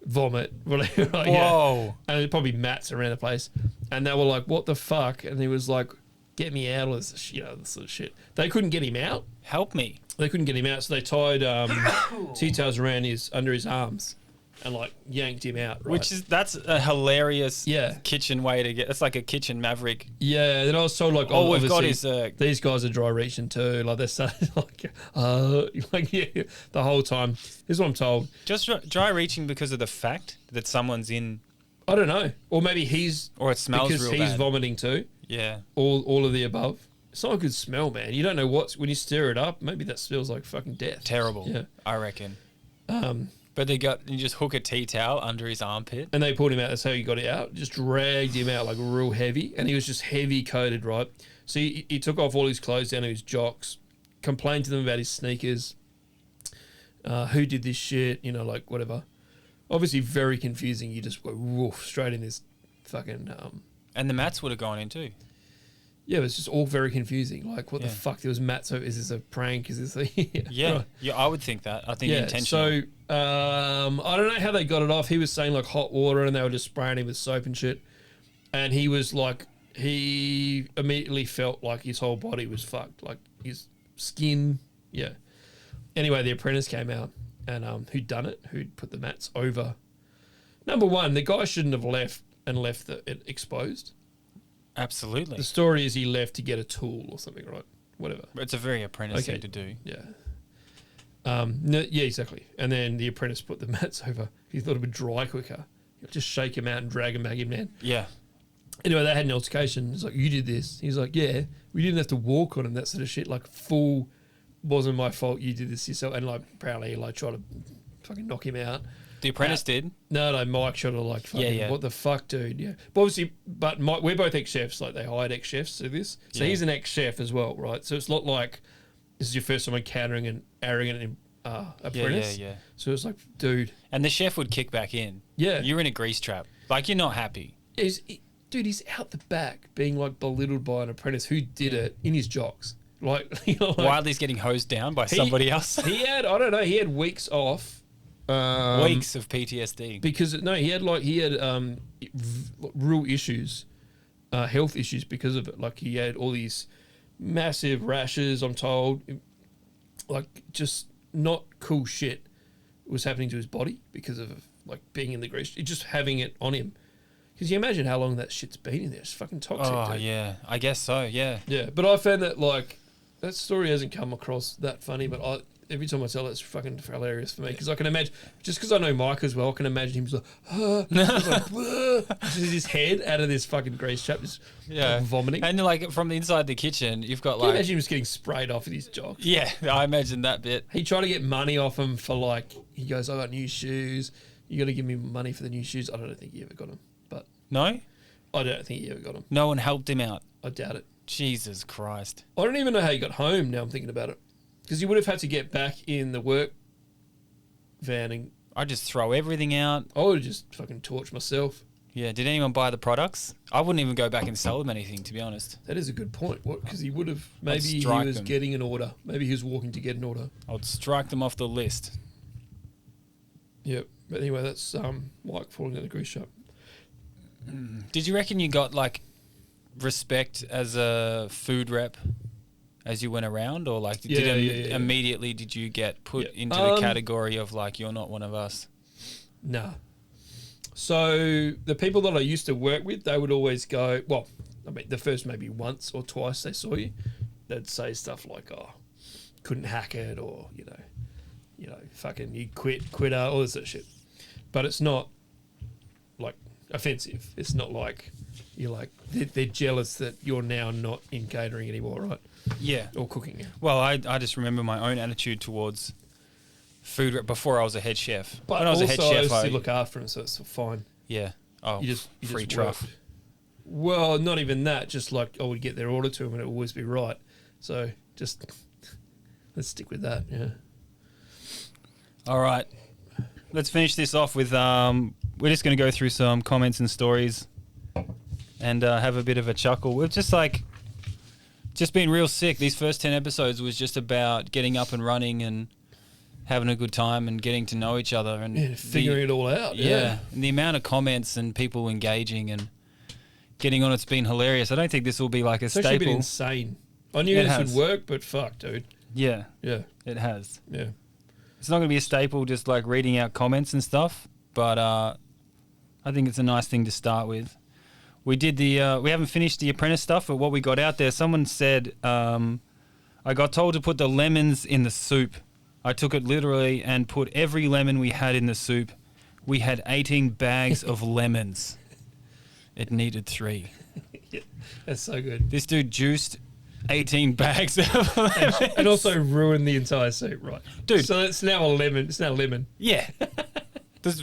S4: vomit. Like,
S3: Whoa.
S4: yeah. And it probably mats around the place. And they were like, what the fuck? And he was like, get me out of this, this sort of shit. They couldn't get him out.
S3: Help me.
S4: They couldn't get him out, so they tied T-tails around under his arms and like yanked him out. Right?
S3: That's a hilarious
S4: Yeah.
S3: kitchen way to get. It's like a kitchen maverick.
S4: Yeah, then I was told like,
S3: All we've got
S4: obviously,
S3: is
S4: these guys are dry reaching too. Like they started like yeah, the whole time. This is what I'm told.
S3: Just dry reaching because of the fact that someone's in,
S4: I don't know, or maybe he's
S3: or it smells
S4: because
S3: real
S4: he's
S3: bad.
S4: vomiting too.
S3: Yeah.
S4: All of the above. It's not a good smell, man. You don't know when you stir it up. Maybe that smells like fucking death.
S3: Terrible.
S4: Yeah.
S3: I reckon. But you just hook a tea towel under his armpit.
S4: And they pulled him out. That's how he got it out. Just dragged him out like real heavy. And he was just heavy coated, right? So he took off all his clothes down to his jocks, complained to them about his sneakers, who did this shit, like whatever. Obviously very confusing. You just go woof, straight in this fucking...
S3: And the mats would have gone in too.
S4: Yeah, it was just all very confusing. Like, what the
S3: Yeah.
S4: fuck? There was mats. So is this a prank? Is this a
S3: Yeah,
S4: Right.
S3: yeah, I would think that. I think
S4: Yeah.
S3: intentional.
S4: So I don't know how they got it off. He was saying like hot water, and they were just spraying him with soap and shit. And he was like, he immediately felt like his whole body was fucked, like his skin. Yeah. Anyway, the apprentice came out, and who'd done it? Who'd put the mats over? Number one, the guy shouldn't have left it exposed.
S3: Absolutely.
S4: The story is he left to get a tool or something, right? Whatever.
S3: It's a very apprentice
S4: Okay.
S3: thing to do.
S4: Yeah. No, yeah, exactly. And then the apprentice put the mats over. He thought it would dry quicker. He'll just shake him out and drag him back in, man.
S3: Yeah.
S4: Anyway, they had an altercation. It's like, you did this. He's like, yeah, we didn't have to walk on him, that sort of shit. Like, full, wasn't my fault, you did this yourself. And, like, apparently, like, tried to fucking knock him out.
S3: The apprentice did.
S4: No, Mike tried to, like, fucking,
S3: Yeah.
S4: what the fuck, dude? Yeah. But obviously, Mike, we're both ex-chefs. Like, they hired ex-chefs to this. So
S3: Yeah.
S4: he's an ex-chef as well, right? So it's not like this is your first time encountering an arrogant apprentice.
S3: Yeah.
S4: So it's like, dude.
S3: And the chef would kick back in.
S4: Yeah.
S3: You're in a grease trap. Like, you're not happy.
S4: Dude, he's out the back being like belittled by an apprentice who did it in his jocks. Like, you know, like
S3: Wildly's getting hosed down by somebody else.
S4: He had, I don't know, he had weeks off.
S3: Weeks of PTSD.
S4: Because, no, he had real issues, health issues because of it. Like, he had all these massive rashes, I'm told. Like, just not cool shit was happening to his body because of, like, being in the grease. Just having it on him. Because you imagine how long that shit's been in there. It's fucking toxic,
S3: Oh,
S4: dude.
S3: yeah. I guess so, yeah.
S4: Yeah, but I found that, like, that story hasn't come across that funny, but every time I tell it, it's fucking hilarious for me. Because I can imagine, just because I know Mike as well, I can imagine him just like, just his head out of this fucking grease trap, just like, vomiting.
S3: And, like, from the inside the kitchen, you've got,
S4: Can you
S3: like...
S4: imagine him just getting sprayed off with his jocks?
S3: Yeah, I imagine that bit.
S4: He tried to get money off him for, like, he goes, I got new shoes. You got to give me money for the new shoes. I don't think he ever got them. But
S3: No?
S4: I don't think he ever got them.
S3: No one helped him out.
S4: I doubt it.
S3: Jesus Christ.
S4: I don't even know how he got home now I'm thinking about it. Because he would have had to get back in the work van and
S3: I just throw everything out.
S4: I would have just fucking torched myself.
S3: Yeah, did anyone buy the products? I wouldn't even go back and sell them anything, to be honest.
S4: That is a good point. What? Because he would have, maybe he
S3: strike
S4: was
S3: them.
S4: getting an order. Maybe he was walking to get an order.
S3: I'd strike them off the list.
S4: Yep. But anyway, that's Mike falling in the grease trap.
S3: Did you reckon you got, like, respect as a food rep as you went around? Or, like, immediately did you get put into the category of, like, you're not one of us?
S4: Nah. So the people that I used to work with, they would always go, well, I mean, the first maybe once or twice they saw you, they'd say stuff like, oh, couldn't hack it, or, you know, fucking you quitter, all this sort of shit. But it's not, like, offensive. It's not like you're like, they're jealous that you're now not in catering anymore, right?
S3: Yeah.
S4: Or cooking.
S3: Well, I just remember my own attitude towards food rep before I was a head chef.
S4: But
S3: when I was
S4: also,
S3: a head chef,
S4: I used to look after them, so it's fine.
S3: Yeah. Oh,
S4: You just
S3: free
S4: worked.
S3: truff.
S4: Well, not even that. Just like I would get their order to them and it would always be right. So just let's stick with that. Yeah.
S3: All right. Let's finish this off with, we're just going to go through some comments and stories and have a bit of a chuckle. We've just been real sick. These first 10 episodes was just about getting up and running and having a good time and getting to know each other. And
S4: figuring it all out.
S3: Yeah. And the amount of comments and people engaging and getting on, it's been hilarious. I don't think this will be like a
S4: It's
S3: staple.
S4: actually been insane. I knew this would work, but fuck, dude.
S3: Yeah.
S4: Yeah.
S3: It has.
S4: Yeah.
S3: It's not going to be a staple, just like reading out comments and stuff, but I think it's a nice thing to start with. We did we haven't finished the apprentice stuff, but what we got out there, someone said, I got told to put the lemons in the soup. I took it literally and put every lemon we had in the soup. We had 18 bags of lemons. It needed 3.
S4: Yeah, that's so good.
S3: This dude juiced 18 bags of lemons.
S4: And also ruined the entire soup, right?
S3: Dude.
S4: So it's now a lemon. It's now lemon.
S3: Yeah.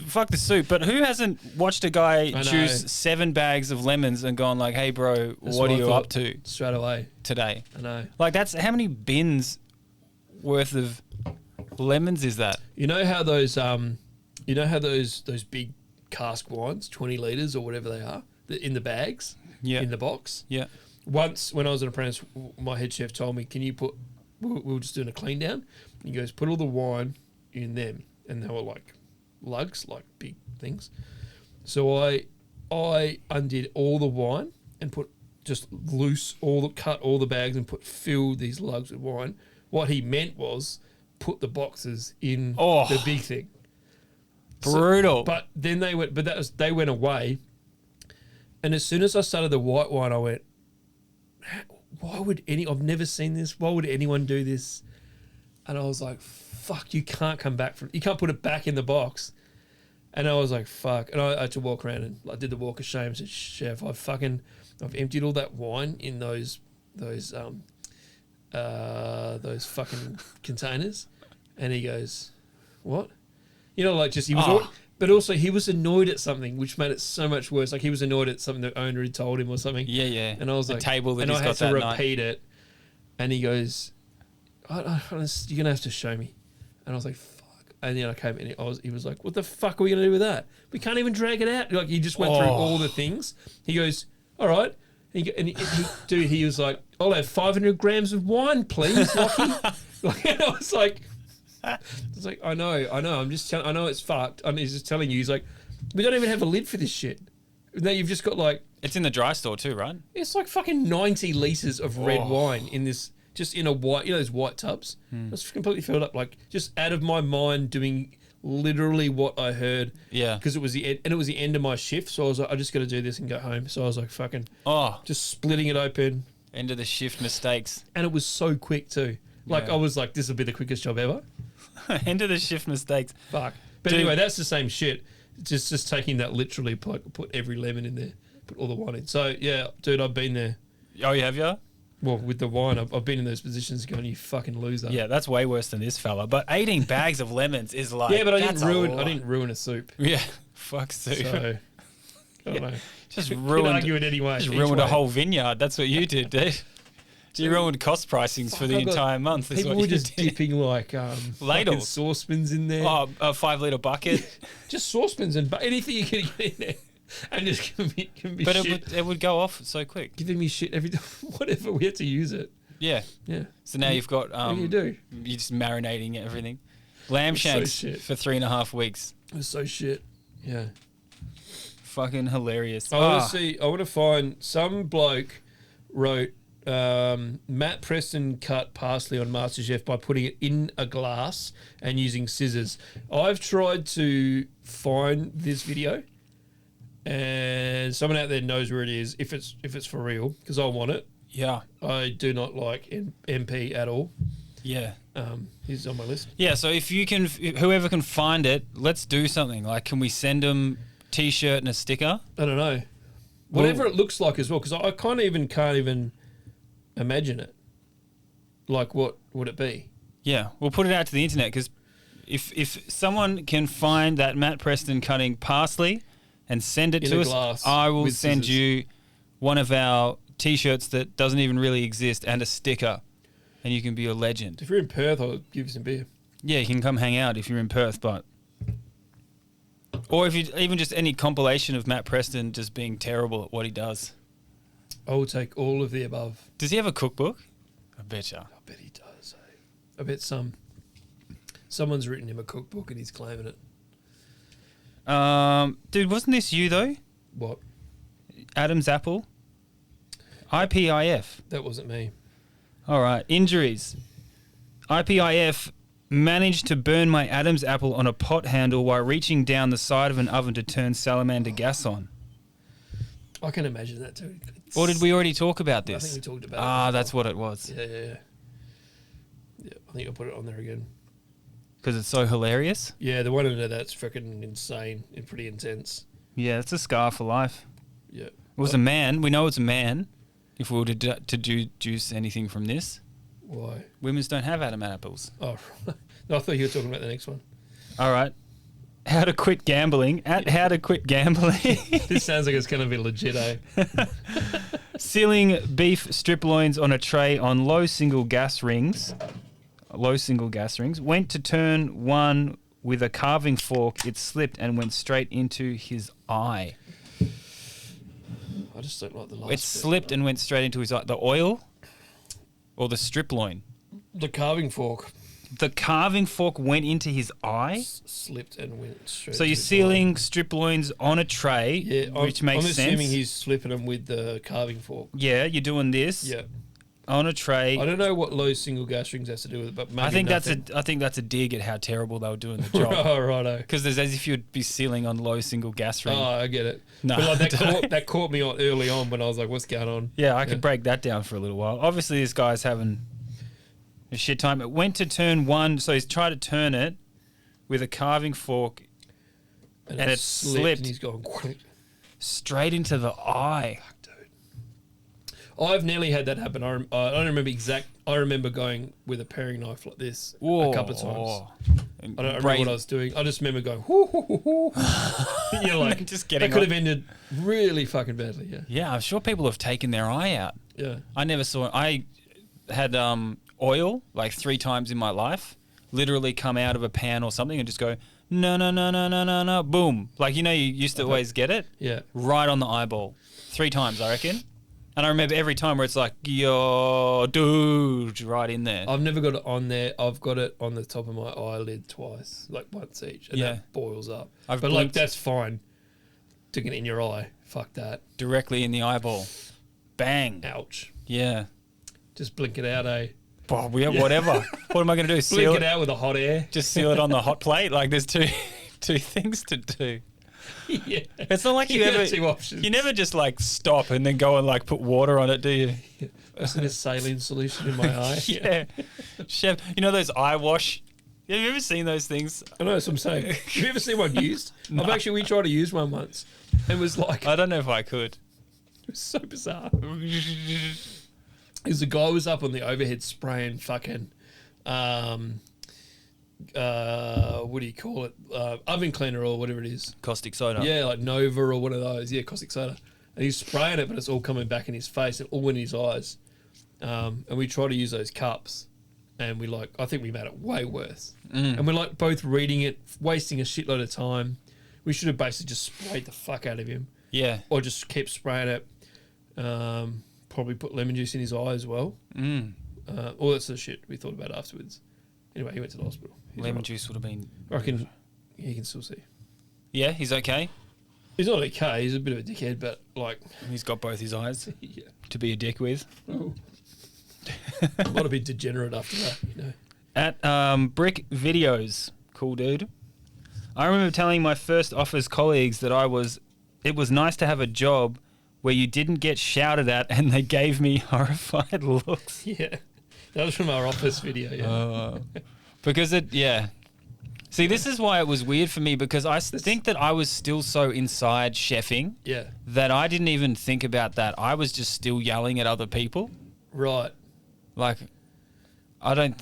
S3: Fuck the soup. But who hasn't watched a guy juice 7 bags of lemons and gone like, hey, bro, what are you up to
S4: straight away
S3: today?
S4: I know.
S3: Like, that's how many bins worth of lemons is that?
S4: You know how those those big cask wines, 20 litres or whatever they are, in the bags,
S3: Yeah.
S4: in the box?
S3: Yeah.
S4: once when I was an apprentice, my head chef told me, "Can you put?" We were just doing a clean down. And he goes, "Put all the wine in them," and they were like lugs, like big things. So I undid all the wine and put just cut all the bags and filled these lugs with wine. What he meant was put the boxes in the big thing.
S3: Brutal.
S4: But then they went away. And as soon as I started the white wine, I went, why would I've never seen this. Why would anyone do this? And I was like, fuck, you can't you can't put it back in the box. And I was like, fuck. And I had to walk around and I did the walk of shame and said, Chef, I've emptied all that wine in those fucking containers. And he goes, what? You know, like just, he was, but also he was annoyed at something, which made it so much worse. Like he was annoyed at something the owner had told him or something.
S3: Yeah, yeah.
S4: And I was
S3: the
S4: like,
S3: table that
S4: and
S3: he's
S4: I
S3: got
S4: had to
S3: that
S4: repeat
S3: night.
S4: it. And he goes, you're going to have to show me. And I was like, fuck. And then I came in, he was like, what the fuck are we going to do with that? We can't even drag it out. Like he just went through all the things. He goes, all right. He was like, I'll have 500 grams of wine, please, Lachie. And I was like, I know. I know it's fucked. He's just telling you. He's like, we don't even have a lid for this shit. Now you've just got like,
S3: it's in the dry store too, right?
S4: it's like fucking 90 litres of red wine in this, just in a white, those white tubs. It's completely filled up, like just out of my mind doing literally what I heard.
S3: Yeah.
S4: Because it was the end of my shift. So I was like, I just got to do this and go home. So I was like, fucking, just splitting it open.
S3: End of the shift mistakes.
S4: And it was so quick too. Like I was like, this will be the quickest job ever.
S3: End of the shift mistakes.
S4: Fuck. But anyway, that's the same shit. Just taking that literally, put every lemon in there, put all the wine in. So yeah, dude, I've been there.
S3: Oh, you have you?
S4: Well, with the wine, I've been in those positions going, you fucking loser.
S3: Yeah, that's way worse than this fella. But 18 bags of lemons is like,
S4: yeah, but I
S3: that's
S4: didn't ruin a soup.
S3: Yeah, fuck soup.
S4: So I don't know.
S3: Just
S4: Can
S3: ruined.
S4: argue it anyway.
S3: Just
S4: each
S3: ruined
S4: way.
S3: a whole vineyard. That's what you did, dude. You ruined cost pricings for the entire month. Is
S4: People
S3: what
S4: were
S3: you
S4: just
S3: did.
S4: dipping like
S3: Ladles.
S4: fucking saucepans in there.
S3: Oh, a 5 litre bucket.
S4: Just saucepans and anything you can get in there. And just can be
S3: But
S4: shit.
S3: it would go off so quick.
S4: Giving me shit every time. Whatever, we had to use it.
S3: Yeah.
S4: Yeah.
S3: So now you've got
S4: What do you do?
S3: you're just marinating everything. Lamb shanks
S4: shit.
S3: for 3.5 weeks.
S4: It was so shit. Yeah.
S3: Fucking hilarious.
S4: I want to see. I want to find some bloke wrote Matt Preston cut parsley on MasterChef by putting it in a glass and using scissors. I've tried to find this video, and someone out there knows where it is. If it's for real, because I want it.
S3: Yeah.
S4: I do not like MP at all.
S3: Yeah.
S4: He's on my list.
S3: Yeah, so if you can, whoever can find it, let's do something. Like, can we send them T-shirt and a sticker?
S4: I don't know. Whatever it looks like as well, because I can't even imagine it. Like, what would it be?
S3: Yeah, we'll put it out to the internet, because if someone can find that Matt Preston cutting parsley and send it
S4: In
S3: to
S4: a
S3: us,
S4: glass
S3: I will
S4: with
S3: send
S4: scissors.
S3: you one of our T-shirts that doesn't even really exist and a sticker, and you can be a legend.
S4: If you're in Perth, I'll give you some beer.
S3: Yeah, you can come hang out if you're in Perth, or if you even just any compilation of Matt Preston just being terrible at what he does.
S4: I will take all of the above.
S3: Does he have a cookbook? I betcha.
S4: I bet he does. I bet someone's written him a cookbook and he's claiming it.
S3: Dude, wasn't this you though?
S4: What?
S3: Adam's apple? IPIF.
S4: That wasn't me.
S3: All right. Injuries. IPIF managed to burn my Adam's apple on a pot handle while reaching down the side of an oven to turn salamander gas on.
S4: I can imagine that too.
S3: Or did we already talk about this?
S4: I think we talked about it.
S3: Ah, that's what it was.
S4: Yeah. I think I'll put it on there again.
S3: Because it's so hilarious?
S4: Yeah, the one under that's freaking insane and pretty intense.
S3: Yeah, it's a scar for life.
S4: Yeah.
S3: It was a man. We know it's a man. If we were to deduce anything from this.
S4: Why?
S3: Women's don't have Adam apples.
S4: Oh, no, I thought you were talking about the next one.
S3: All right. How to quit gambling. How to quit gambling.
S4: This sounds like it's going to be legit, eh?
S3: Sealing beef strip loins on a tray on low single gas rings. Went to turn one with a carving fork. It slipped and went straight into his eye.
S4: I just don't like the last
S3: It
S4: bit.
S3: slipped and went straight into his eye. The oil or the strip loin?
S4: The carving fork
S3: The carving fork went into his eye.
S4: slipped and went straight.
S3: So
S4: to
S3: you're
S4: his eye.
S3: sealing strip loins on a tray,
S4: Yeah,
S3: which makes
S4: I'm
S3: sense.
S4: assuming he's slipping them with the carving fork.
S3: Yeah, you're doing this
S4: Yeah.
S3: on a tray.
S4: I don't know what low single gas rings has to do with it, but maybe
S3: I think
S4: nothing.
S3: I think that's a dig at how terrible they were doing the job.
S4: Oh, righto.
S3: Because there's as if you'd be sealing on low single gas ring.
S4: Oh, I get it.
S3: No,
S4: But like
S3: I don't
S4: that caught me on early on when I was like, "What's going on?"
S3: Yeah, I could break that down for a little while. Obviously, this guy's having a shit time. It went to turn one, so he's tried to turn it with a carving fork, and it slipped.
S4: And he's gone. Quick.
S3: straight into the eye.
S4: I've nearly had that happen. I don't remember exact. I remember going with a paring knife like this
S3: Whoa.
S4: a couple of times. I don't remember what I was doing. I just remember going, "Hoo, hoo, hoo, hoo." You're like,
S3: Just getting
S4: that could
S3: on.
S4: have ended really fucking badly. Yeah,
S3: Yeah, I'm sure people have taken their eye out.
S4: yeah.
S3: I never saw. I had oil like 3 times in my life, literally come out of a pan or something and just go no, boom. Like you used to always get it
S4: Yeah.
S3: right on the eyeball 3 times, I reckon. And I remember every time where it's like, yo, dude, right in there.
S4: I've never got it on there. I've got it on the top of my eyelid twice, like once each, and
S3: Yeah.
S4: that boils up.
S3: I've
S4: but like
S3: blinked.
S4: that's fine. Sticking it in your eye, fuck that.
S3: Directly in the eyeball. Bang.
S4: Ouch.
S3: Yeah.
S4: Just blink it out, eh?
S3: Oh, yeah, whatever. What am I going to do? Seal
S4: Blink it out with a hot air.
S3: Just seal it on the hot plate? Like there's two things to do.
S4: Yeah.
S3: It's not like you
S4: got
S3: ever.
S4: 2 options.
S3: You never just like stop and then go and like put water on it, do you?
S4: Isn't a saline solution in my eye?
S3: Yeah. Chef, those eye wash? Have you ever seen those things?
S4: I know, that's what I'm saying. Have you ever seen one used? We tried to use one once. It was like,
S3: I don't know if I could.
S4: it was so bizarre. Because the guy was up on the overhead spraying fucking, what do you call it? Oven cleaner or whatever it is.
S3: Caustic soda.
S4: Yeah, like Nova or one of those. Yeah, caustic soda. And he's spraying it, but it's all coming back in his face and all in his eyes. And we try to use those cups, and I think we made it way worse. And we're like both reading it, wasting a shitload of time. We should have basically just sprayed the fuck out of him,
S3: Yeah.
S4: or just kept spraying it. Probably put lemon juice in his eye as well. All that sort of shit we thought about afterwards. Anyway, he went to the hospital. He's
S3: Lemon
S4: all right.
S3: juice would have been.
S4: I reckon he can still see.
S3: Yeah, he's okay.
S4: He's not okay. He's a bit of a dickhead, but like,
S3: He's got both his eyes
S4: yeah.
S3: to be a dick with.
S4: Oh. Might have been degenerate after that,
S3: At Brick Videos, cool dude. I remember telling my first office colleagues that it was nice to have a job where you didn't get shouted at and they gave me horrified looks.
S4: Yeah. That was from our office video, yeah.
S3: Because See, this is why it was weird for me, because I think that I was still so inside chefing
S4: Yeah.
S3: that I didn't even think about that. I was just still yelling at other people.
S4: Right.
S3: Like, I don't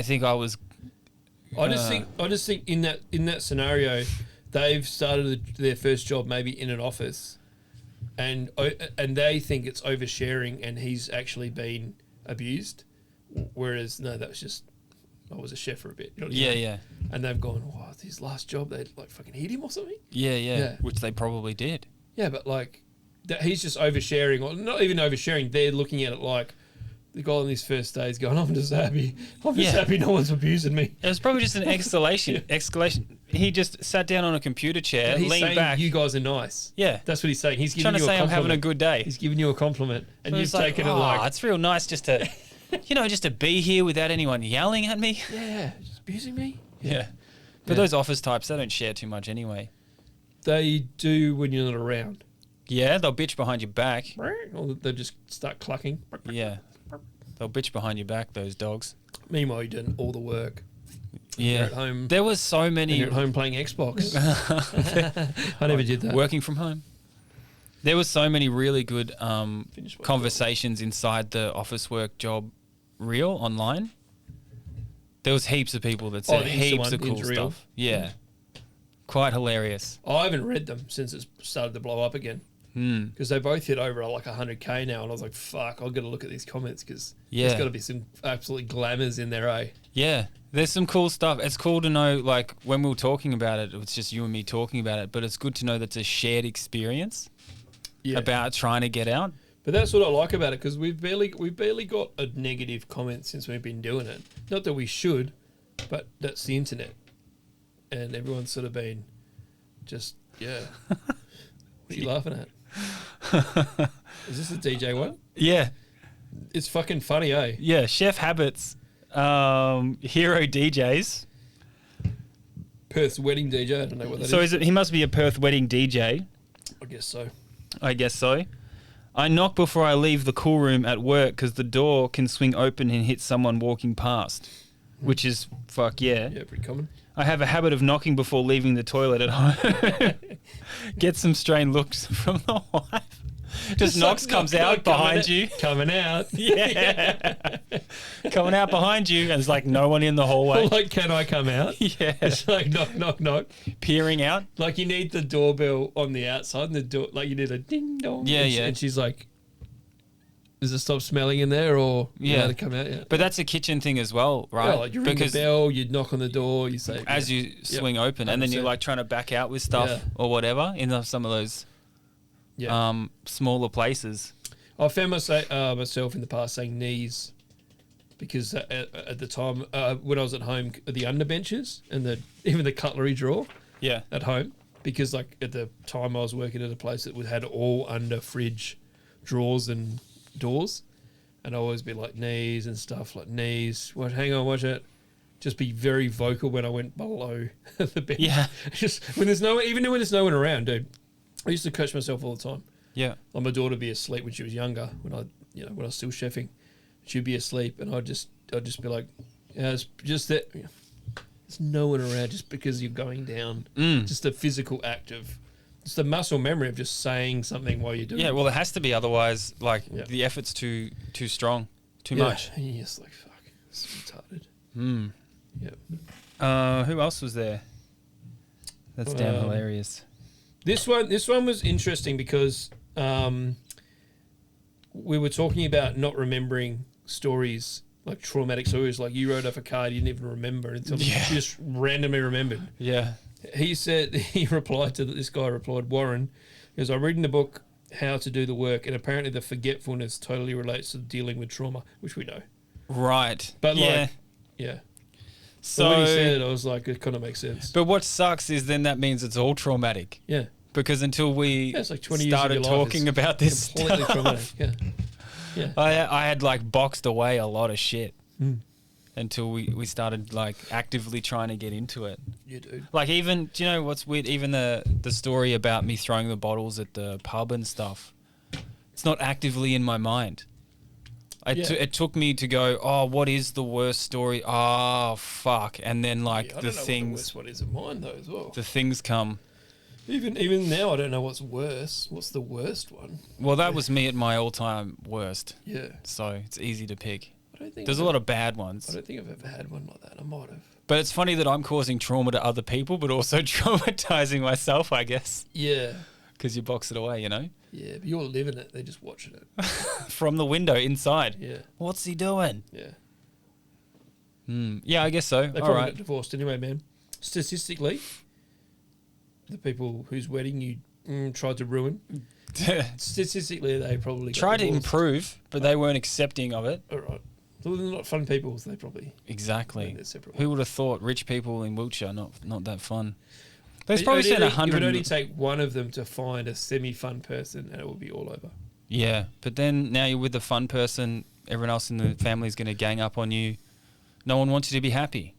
S3: think I was.
S4: I just think in that scenario, they've started their first job maybe in an office, and they think it's oversharing, and he's actually been abused. Whereas no, that was just I was a chef for a bit. You know what I mean?
S3: Yeah.
S4: And they've gone, oh, his last job, they like fucking hit him or something.
S3: Yeah. Which they probably did.
S4: Yeah, but like that, he's just oversharing, or not even oversharing. They're looking at it like the guy on his first day is going, I'm just happy no one's abusing me.
S3: It was probably just an escalation. He just sat down on a computer chair,
S4: He's
S3: leaned
S4: saying
S3: back.
S4: You guys are nice.
S3: Yeah.
S4: That's what he's saying. He's
S3: Trying
S4: giving
S3: to
S4: you a
S3: say I'm
S4: compliment.
S3: having a good day.
S4: He's giving you a compliment, and
S3: So
S4: you've
S3: it's like,
S4: taken it like,
S3: it's real nice just to, just to be here without anyone yelling at me.
S4: yeah, just abusing me.
S3: Yeah. But those office types, they don't share too much anyway.
S4: They do when you're not around.
S3: Yeah, they'll bitch behind your back.
S4: Or they just start clucking.
S3: Yeah. They'll bitch behind your back, those dogs.
S4: Meanwhile, you're doing all the work.
S3: Yeah.
S4: You're at home.
S3: There was so many.
S4: You're at home playing Xbox. I never did that.
S3: Working from home. There was so many really good
S4: Finish my
S3: conversations inside the office work job reel online. There was heaps of people that said
S4: the Insta
S3: heaps
S4: one,
S3: of
S4: the
S3: cool
S4: Insta reel.
S3: stuff. Yeah. Quite hilarious.
S4: I haven't read them since it's started to blow up again. Because they both hit over like 100K now, and I was like, fuck, I've got to look at these comments because there's got to be some absolute glamours in there, eh?
S3: Yeah. There's some cool stuff. It's cool to know, like, when we were talking about it, it was just you and me talking about it, but it's good to know that's a shared experience. about trying to get out.
S4: But that's what I like about it, because we've barely got a negative comment since we've been doing it. Not that we should, but that's the internet, and everyone's sort of been just What are you laughing at? Is this a DJ one?
S3: Yeah.
S4: It's fucking funny, eh?
S3: Yeah, Chef Habits, hero DJs.
S4: Perth's wedding DJ. I don't know what that is.
S3: So he must be a Perth wedding DJ.
S4: I guess so.
S3: I guess so. I knock before I leave the cool room at work because the door can swing open and hit someone walking past, which is fuck yeah.
S4: Yeah, pretty common.
S3: I have a habit of knocking before leaving the toilet at home. Get some strained looks from the wife. Just knocks, comes out behind you.
S4: Coming out.
S3: Yeah. Coming out behind you, and there's like no one in the hallway.
S4: Like, can I come out?
S3: Yeah.
S4: It's like knock, knock, knock.
S3: Peering out.
S4: Like you need the doorbell on the outside, and the door, like you need a ding dong.
S3: Yeah,
S4: and
S3: yeah.
S4: And she's like, does it stop smelling in there, or to come out? Yeah.
S3: But that's a kitchen thing as well, right?
S4: Well, like you ring the bell, you knock on the door, you say
S3: as you swing open, and then you're like trying to back out with stuff or whatever in some of those smaller places.
S4: I found myself in the past saying knees because at the time when I was at home, the underbenches and even the cutlery drawer at home, because like at the time I was working at a place that had all under fridge drawers and doors, and I always be like knees and stuff, like knees. What? Hang on, watch it. Just be very vocal when I went below the bench. Yeah. Just when there's even when there's no one around, dude. I used to coach myself all the time. Yeah. Like my daughter would be asleep when she was younger, when I was still chefing. She'd be asleep, and I'd just be like, it's just that there's no one around, just because you're going down. Just a physical act of, it's the muscle memory of just saying something while you're doing it.
S3: Yeah, well, it has to be, otherwise, like the effort's too strong, too much.
S4: And you're just like, fuck, it's retarded.
S3: Yeah. Who else was there? That's damn hilarious.
S4: This one was interesting because we were talking about not remembering stories, like traumatic stories, like you wrote off a card you didn't even remember until you just randomly remembered. Yeah. He said, this guy replied, Warren, because I'm reading the book How to Do the Work, and apparently the forgetfulness totally relates to dealing with trauma, which we know.
S3: Right.
S4: But So when he said it, I was like, it kind of makes sense.
S3: But what sucks is then that means it's all traumatic. Yeah. Because until we
S4: like 20
S3: started
S4: years
S3: talking about this
S4: completely
S3: stuff,
S4: traumatic. Yeah.
S3: I had like boxed away a lot of shit until we started like actively trying to get into it.
S4: You do.
S3: Like even, do you know what's weird? Even the story about me throwing the bottles at the pub and stuff, it's not actively in my mind. It took me to go, oh, what is the worst story? Oh, fuck. And then like the things.
S4: What is in mine though as well?
S3: The things come.
S4: Even now, I don't know what's worse. What's the worst one?
S3: Well, that was me at my all-time worst.
S4: Yeah.
S3: So it's easy to pick.
S4: I don't think
S3: there's a lot of bad ones.
S4: I don't think I've ever had one like that. I might have.
S3: But it's funny that I'm causing trauma to other people, but also traumatizing myself, I guess. Yeah. Because you box it away, you know?
S4: Yeah, but you're living it. They're just watching it.
S3: From the window inside.
S4: Yeah.
S3: What's he doing?
S4: Yeah.
S3: Yeah, I guess so.
S4: They probably got divorced anyway, man. Statistically, the people whose wedding you tried to ruin, statistically, they probably
S3: tried to
S4: divorced.
S3: improve, but they weren't accepting of it.
S4: All right. Well, they're not fun people, so they probably...
S3: Exactly.
S4: Separate
S3: Who would have thought rich people in Wiltshire not that fun? There's probably spent 100...
S4: It would only take one of them to find a semi-fun person, and it will be all over.
S3: Yeah, but then now you're with the fun person, everyone else in the family is going to gang up on you. No one wants you to be happy.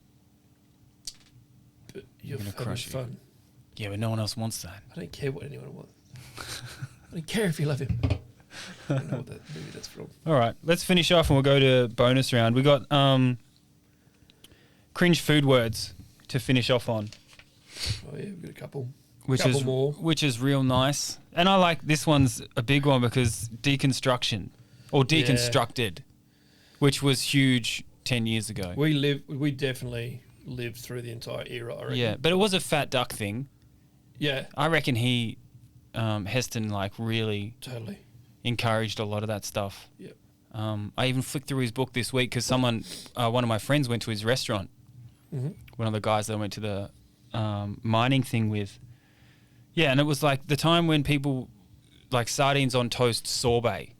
S4: But you're having fun.
S3: Yeah, but no one else wants that.
S4: I don't care what anyone wants. I don't care if you love him. I don't know what that movie that's from.
S3: All right, let's finish off and we'll go to bonus round. We got cringe food words to finish off on.
S4: Oh yeah, we've got a couple.
S3: Which is real nice. And I like this one's a big one because deconstruction or deconstructed, which was huge 10 years ago.
S4: We definitely lived through the entire era, I reckon.
S3: Yeah, but it was a fat duck thing.
S4: Yeah.
S3: I reckon Heston like really
S4: totally
S3: encouraged a lot of that stuff.
S4: Yep.
S3: I even flicked through his book this week because one of my friends went to his restaurant. Mm-hmm. One of the guys that I went to the mining thing with. Yeah, and it was like the time when people like sardines on toast sorbet.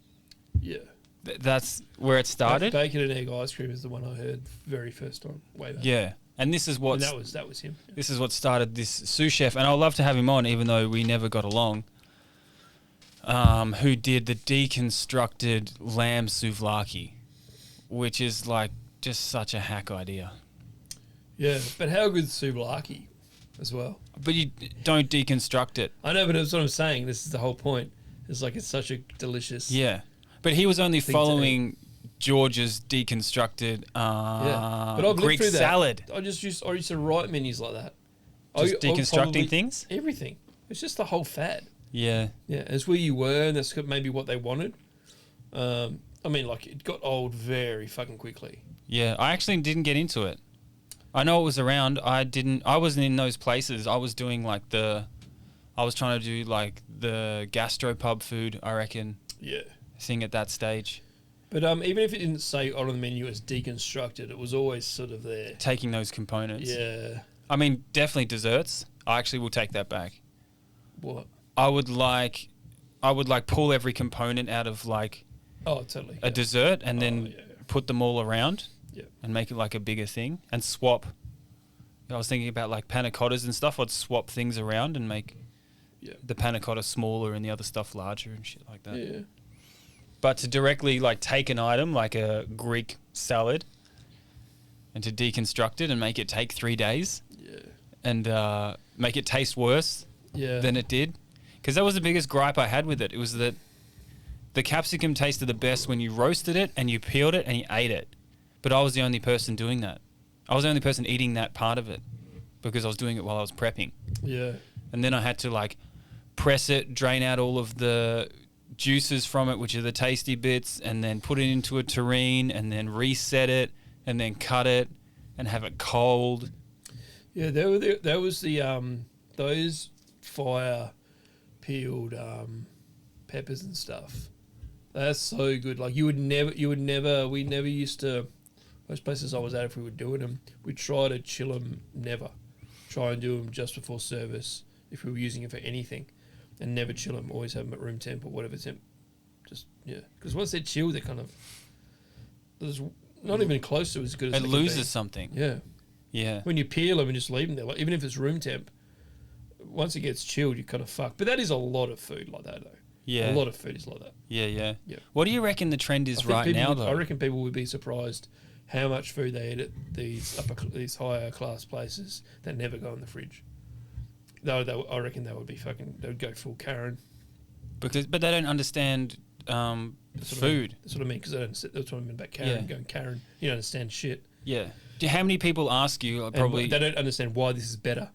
S4: Yeah.
S3: That's where it started.
S4: Bacon and egg ice cream is the one I heard very first time. Way back.
S3: Yeah. And this is what
S4: And that was him.
S3: this is what started this sous chef, and I'd love to have him on, even though we never got along. Who did the deconstructed lamb souvlaki, which is like just such a hack idea.
S4: Yeah, but how good's souvlaki as well?
S3: But you don't deconstruct it.
S4: I know, but that's what I'm saying. This is the whole point. It's like it's such a delicious.
S3: Yeah. But he was only
S4: thing to
S3: following George's deconstructed
S4: Yeah, but I've
S3: Greek
S4: lived through that.
S3: salad.
S4: I used to write menus like that.
S3: Just
S4: I'll
S3: deconstructing
S4: probably-
S3: things?
S4: Everything. It's just the whole fad.
S3: Yeah.
S4: Yeah, it's where you were, and that's maybe what they wanted. I mean, like it got old very fucking quickly.
S3: Yeah. I actually didn't get into it. I know it was around. I wasn't in those places. I was doing like I was trying to do like the gastropub food, I reckon,
S4: Yeah.
S3: thing at that stage.
S4: But even if it didn't say on the menu as deconstructed, it was always sort of there.
S3: Taking those components.
S4: Yeah.
S3: I mean, definitely desserts. I actually will take that back.
S4: What?
S3: I would like pull every component out of like
S4: Oh, totally.
S3: a dessert and then
S4: yeah.
S3: put them all around
S4: Yeah.
S3: and make it like a bigger thing and swap. I was thinking about like panna cottas and stuff. I'd swap things around and make the panna cotta smaller and the other stuff larger and shit like that.
S4: Yeah.
S3: But to directly like take an item like a Greek salad and to deconstruct it and make it take 3 days and make it taste worse than it did. Because that was the biggest gripe I had with it. It was that the capsicum tasted the best when you roasted it and you peeled it and you ate it. But I was the only person doing that. I was the only person eating that part of it because I was doing it while I was prepping.
S4: Yeah.
S3: And then I had to like press it, drain out all of the juices from it, which are the tasty bits, and then put it into a terrine and then reset it and then cut it and have it cold.
S4: Yeah, there was the those fire peeled peppers and stuff. That's so good. Like we never used to. Most places I was at, if we were doing them, we'd try to chill them. Never try and do them just before service if we were using it for anything, and never chill them. Always have them at room temp or whatever temp. Just because once they're chilled, they're kind of there's not even close to as good as
S3: It
S4: they can
S3: loses
S4: be.
S3: something.
S4: Yeah.
S3: Yeah.
S4: When you peel them and just leave them there, like, even if it's room temp, once it gets chilled, you're kind of fucked. But that is a lot of food like that, though.
S3: Yeah.
S4: A lot of food is like that.
S3: Yeah.
S4: Yeah.
S3: What do you reckon the trend is right now, though?
S4: I reckon people would be surprised how much food they eat at these higher class places that never go in the fridge. I reckon they would be they would go full Karen.
S3: But they don't understand food.
S4: That's what I mean, because that's what I mean about Karen.
S3: Yeah.
S4: Going Karen, you don't understand shit.
S3: Yeah. How many people ask you? Probably
S4: And they don't understand why this is better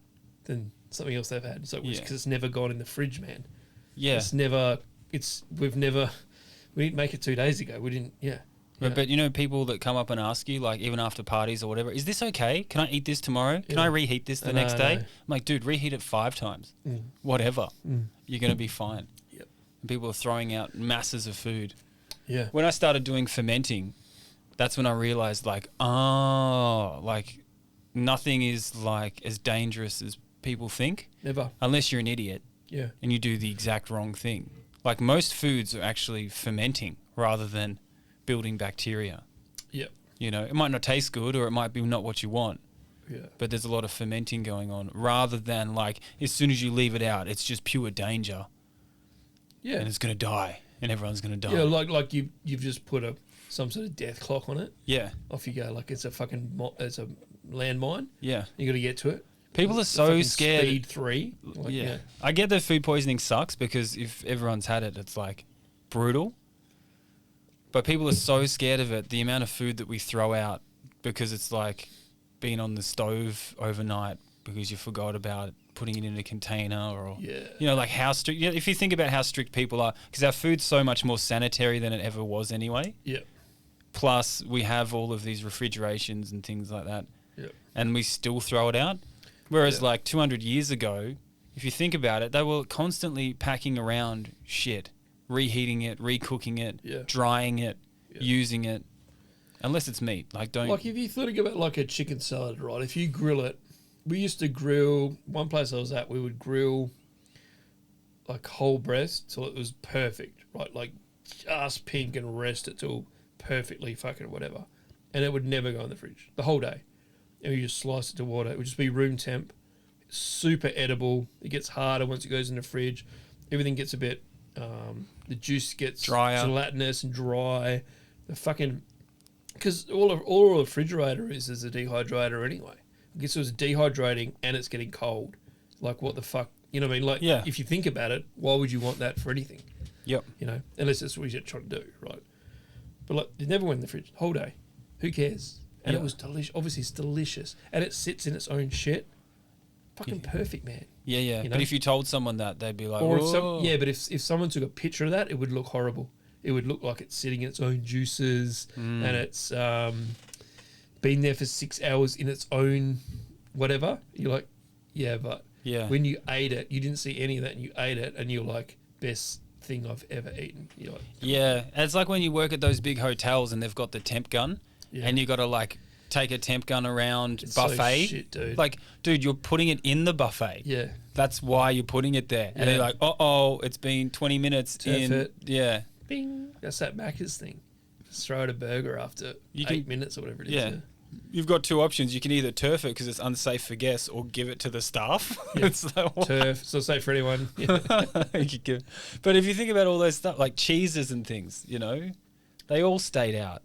S4: than something else they've had. It's like,
S3: Yeah.
S4: because it's never gone in the fridge, man.
S3: Yeah.
S4: We didn't make it 2 days ago. We didn't,
S3: But you know, people that come up and ask you, like even after parties or whatever, is this okay? Can I eat this tomorrow? Can I reheat this the next day?
S4: No.
S3: I'm like, dude, reheat it 5 times. Whatever. You're going to be fine.
S4: Yep.
S3: And people are throwing out masses of food.
S4: Yeah.
S3: When I started doing fermenting, that's when I realized like nothing is like as dangerous as people think.
S4: Never.
S3: Unless you're an idiot.
S4: Yeah.
S3: And you do the exact wrong thing. Like most foods are actually fermenting rather than building bacteria.
S4: Yep.
S3: You know, it might not taste good or it might be not what you want.
S4: Yeah.
S3: But there's a lot of fermenting going on rather than like as soon as you leave it out, it's just pure danger.
S4: Yeah.
S3: And it's going to die and everyone's going to die.
S4: Yeah, like you've just put some sort of death clock on it.
S3: Yeah.
S4: Off you go. Like it's a landmine.
S3: Yeah.
S4: You got to get to it.
S3: People are
S4: It's
S3: so
S4: fucking
S3: scared.
S4: Speed 3. Like,
S3: yeah. I get that food poisoning sucks because if everyone's had it, it's like brutal. But people are so scared of it, the amount of food that we throw out because it's like being on the stove overnight because you forgot about putting it in a container or, you know, like how strict, if you think about how strict people are, because our food's so much more sanitary than it ever was anyway.
S4: Yeah.
S3: Plus we have all of these refrigerations and things like that.
S4: Yeah.
S3: And we still throw it out. Whereas like 200 years ago, if you think about it, they were constantly packing around shit, reheating it, recooking it, drying it, using it. Unless it's meat. Like don't...
S4: Like if you think about like a chicken salad, right? If you grill it, we used to grill, one place I was at, we would grill like whole breast till it was perfect, right? Like just pink, and rest it till perfectly fucking whatever. And it would never go in the fridge the whole day. And you just slice it to water. It would just be room temp, super edible. It gets harder once it goes in the fridge. Everything gets a bit, the juice gets
S3: drier,
S4: gelatinous and dry. The fucking, because all a refrigerator is a dehydrator anyway. I guess it was dehydrating and it's getting cold. Like, what the fuck? You know what I mean? Like, if you think about it, why would you want that for anything?
S3: Yep.
S4: You know, unless that's what you're trying to do, right? But like, it never went in the fridge whole day. Who cares? And it was delicious. Obviously, it's delicious, and it sits in its own shit. Fucking perfect, man.
S3: Yeah, yeah.
S4: You know?
S3: But if you told someone that, they'd be like,
S4: Or
S3: "Whoa."
S4: but if someone took a picture of that, it would look horrible. It would look like it's sitting in its own juices, and it's been there for 6 hours in its own whatever. You're like, yeah, but when you ate it, you didn't see any of that, and you ate it, and you're like, best thing I've ever eaten. You're like,
S3: yeah. It's like when you work at those big hotels and they've got the temp gun, and you got to like take a temp gun around buffet.
S4: So shit, dude.
S3: Like, dude, you're putting it in the buffet.
S4: Yeah.
S3: That's why you're putting it there. And they're like, it's been 20 minutes in.
S4: It.
S3: Yeah.
S4: Bing. That's that Macca's thing. Just throw it a burger after 8 minutes or whatever it is.
S3: Yeah. You've got two options. You can either turf it because it's unsafe for guests, or give it to the staff.
S4: Yeah.
S3: It's like, what?
S4: Turf. It's not safe for anyone. Yeah.
S3: But if you think about all those stuff, like cheeses and things, you know, they all stayed out.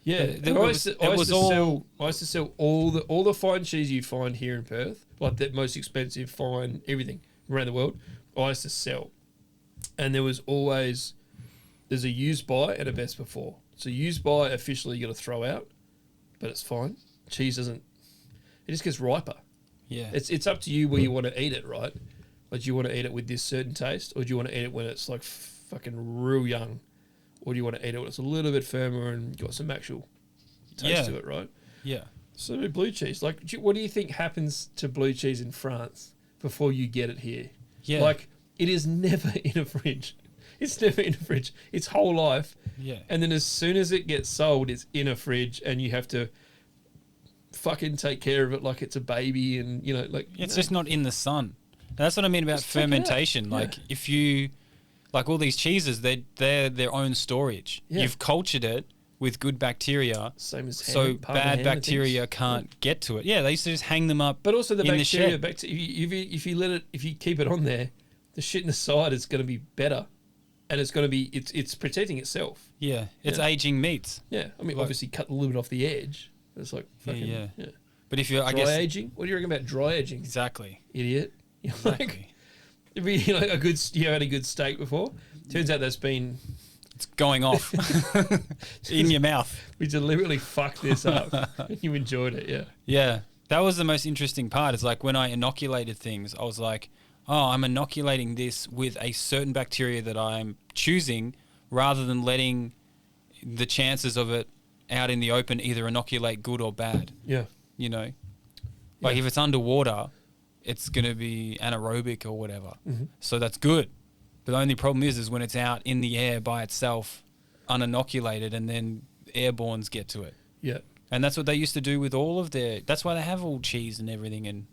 S4: Yeah, I used to sell all the fine cheese you find here in Perth, like the most expensive fine everything around the world. I used to sell, and there's a used by and a best before. So used by officially you got to throw out, but it's fine. Cheese doesn't. It just gets riper.
S3: Yeah,
S4: it's up to you where you want to eat it, right? Like, do you want to eat it with this certain taste, or do you want to eat it when it's like fucking real young? Or do you want to eat it when it's a little bit firmer and got some actual taste to it, right?
S3: Yeah.
S4: So blue cheese, like, what do you think happens to blue cheese in France before you get it here?
S3: Yeah.
S4: Like, it is never in a fridge. It's never in a fridge. Its whole life.
S3: Yeah.
S4: And then as soon as it gets sold, it's in a fridge, and you have to fucking take care of it like it's a baby, and, you know, like...
S3: It's just not in the sun. And that's what I mean about fermentation. Like, if you... Like, all these cheeses, they're their own storage. Yeah. You've cultured it with good bacteria,
S4: same as
S3: so bad bacteria can't get to it. Yeah, they used to just hang them up.
S4: But also the
S3: in
S4: bacteria,
S3: the shed.
S4: if you keep it on there, the shit in the side is going to be better, and it's going to be it's protecting itself.
S3: Yeah, it's aging meats.
S4: Yeah, I mean, obviously cut a little bit off the edge. It's like fucking, yeah.
S3: But if you're,
S4: dry aging, what do you reckon about dry aging?
S3: Exactly,
S4: idiot.
S3: Exactly.
S4: Like, it'd be like you had a good steak before. Turns out that's been...
S3: It's going off in your mouth.
S4: We deliberately fucked this up. And you enjoyed it, yeah.
S3: Yeah. That was the most interesting part. It's like when I inoculated things, I was like, oh, I'm inoculating this with a certain bacteria that I'm choosing, rather than letting the chances of it out in the open either inoculate good or bad.
S4: Yeah.
S3: You know? Like, if it's underwater, it's going to be anaerobic or whatever. Mm-hmm. So that's good. But the only problem is when it's out in the air by itself, uninoculated, and then airbornes get to it.
S4: Yeah.
S3: And that's what they used to do with all of their... That's why they have all cheese and everything, and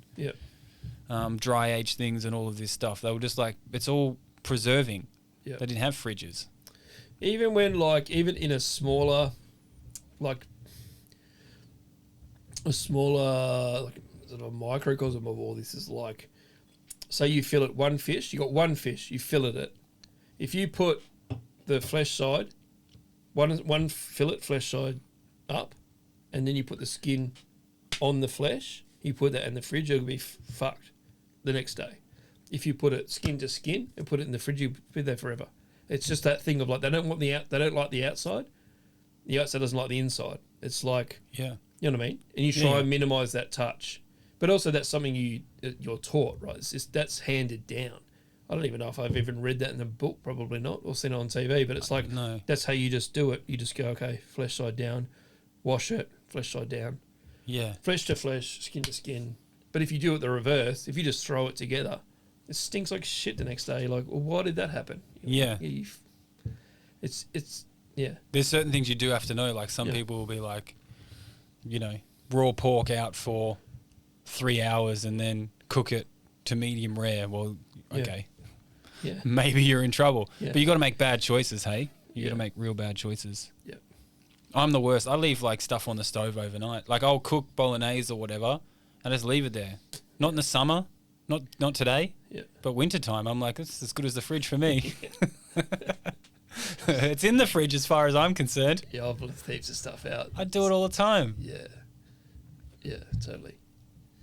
S3: dry aged things and all of this stuff. They were just like, it's all preserving. Yeah. They didn't have fridges.
S4: Even when, like, even in a smaller, like sort of a microcosm of all this is like, say you fillet one fish, you got one fish, you fillet it. If you put the flesh side, one fillet flesh side up, and then you put the skin on the flesh, you put that in the fridge, it'll be fucked the next day. If you put it skin to skin and put it in the fridge, you'll be there forever. It's just that thing of like, they don't like the outside. The outside doesn't like the inside. It's like, you know what I mean? And you try and minimise that touch. But also that's something you're taught, right? It's just, that's handed down. I don't even know if I've even read that in the book, probably not, or seen it on TV, but it's like, that's how you just do it. You just go, okay, flesh side down, wash it, flesh side down.
S3: Yeah. Flesh
S4: to flesh, skin to skin. But if you do it the reverse, if you just throw it together, it stinks like shit the next day. You're like, well, why did that happen? It's
S3: There's certain things you do have to know. Like some people will be like, you know, raw pork out for 3 hours and then cook it to medium rare. Well, okay.
S4: Yeah.
S3: maybe you're in trouble.
S4: Yeah.
S3: But you got to make bad choices, hey? You got
S4: Yeah.
S3: to make real bad choices.
S4: Yeah.
S3: I'm the worst. I leave like stuff on the stove overnight. Like I'll cook bolognese or whatever, and just leave it there. Not in the summer, not today,
S4: Yeah.
S3: but wintertime. I'm like, it's as good as the fridge for me. It's in the fridge as far as I'm concerned.
S4: Yeah, I've left heaps of stuff out.
S3: I do it all the time.
S4: Yeah. Yeah, totally.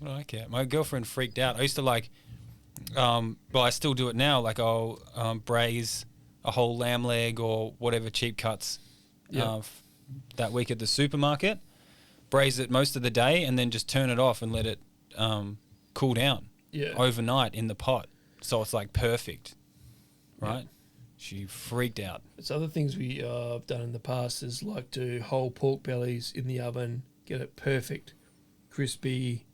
S3: What do I care? My girlfriend freaked out. I used to like, well, I still do it now. Like I'll braise a whole lamb leg or whatever cheap cuts
S4: Yeah.
S3: that week at the supermarket. Braise it most of the day and then just turn it off and let it cool down
S4: Yeah.
S3: overnight in the pot. So it's like perfect, right?
S4: Yeah.
S3: She freaked out.
S4: It's other things we have done in the past is like do whole pork bellies in the oven, get it perfect, crispy,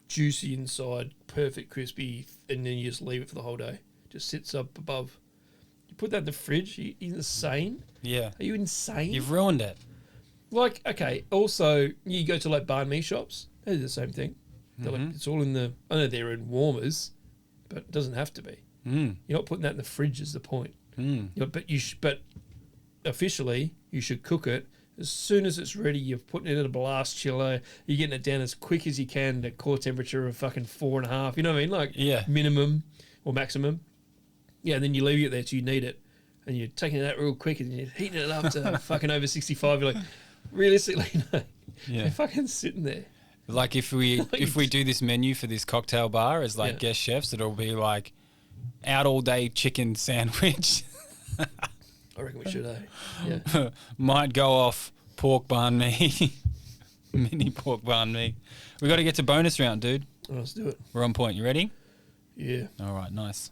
S4: juicy inside, perfect crispy, and then you just leave it for the whole day. Just sits up above. You put that in the fridge. Are you insane?
S3: Yeah.
S4: Are you insane?
S3: You've ruined it.
S4: Like, okay, also, you go to like banh mi shops, they do the same thing. They're like, it's all in the, I know they're in warmers, but it doesn't have to be.
S3: Mm.
S4: You're not putting that in the fridge is the point.
S3: Mm.
S4: You know, but officially, you should cook it as soon as it's ready. You're putting it in a blast chiller. You're getting it down as quick as you can to core temperature of fucking 4.5. You know what I mean? Like
S3: Yeah.
S4: minimum or maximum. Yeah, and then you leave it there till you need it, and you're taking it out real quick, and you're heating it up to fucking over 65. You're like, realistically, no,
S3: Yeah.
S4: you're fucking sitting there.
S3: Like if we do this menu for this cocktail bar as like
S4: Yeah.
S3: guest chefs, it'll be like out all day chicken sandwich.
S4: I reckon we should, Yeah.
S3: Might go off pork banh mi, mini pork banh mi. We got to get to bonus round, dude.
S4: Let's do it.
S3: We're on point. You ready?
S4: Yeah.
S3: All right, nice.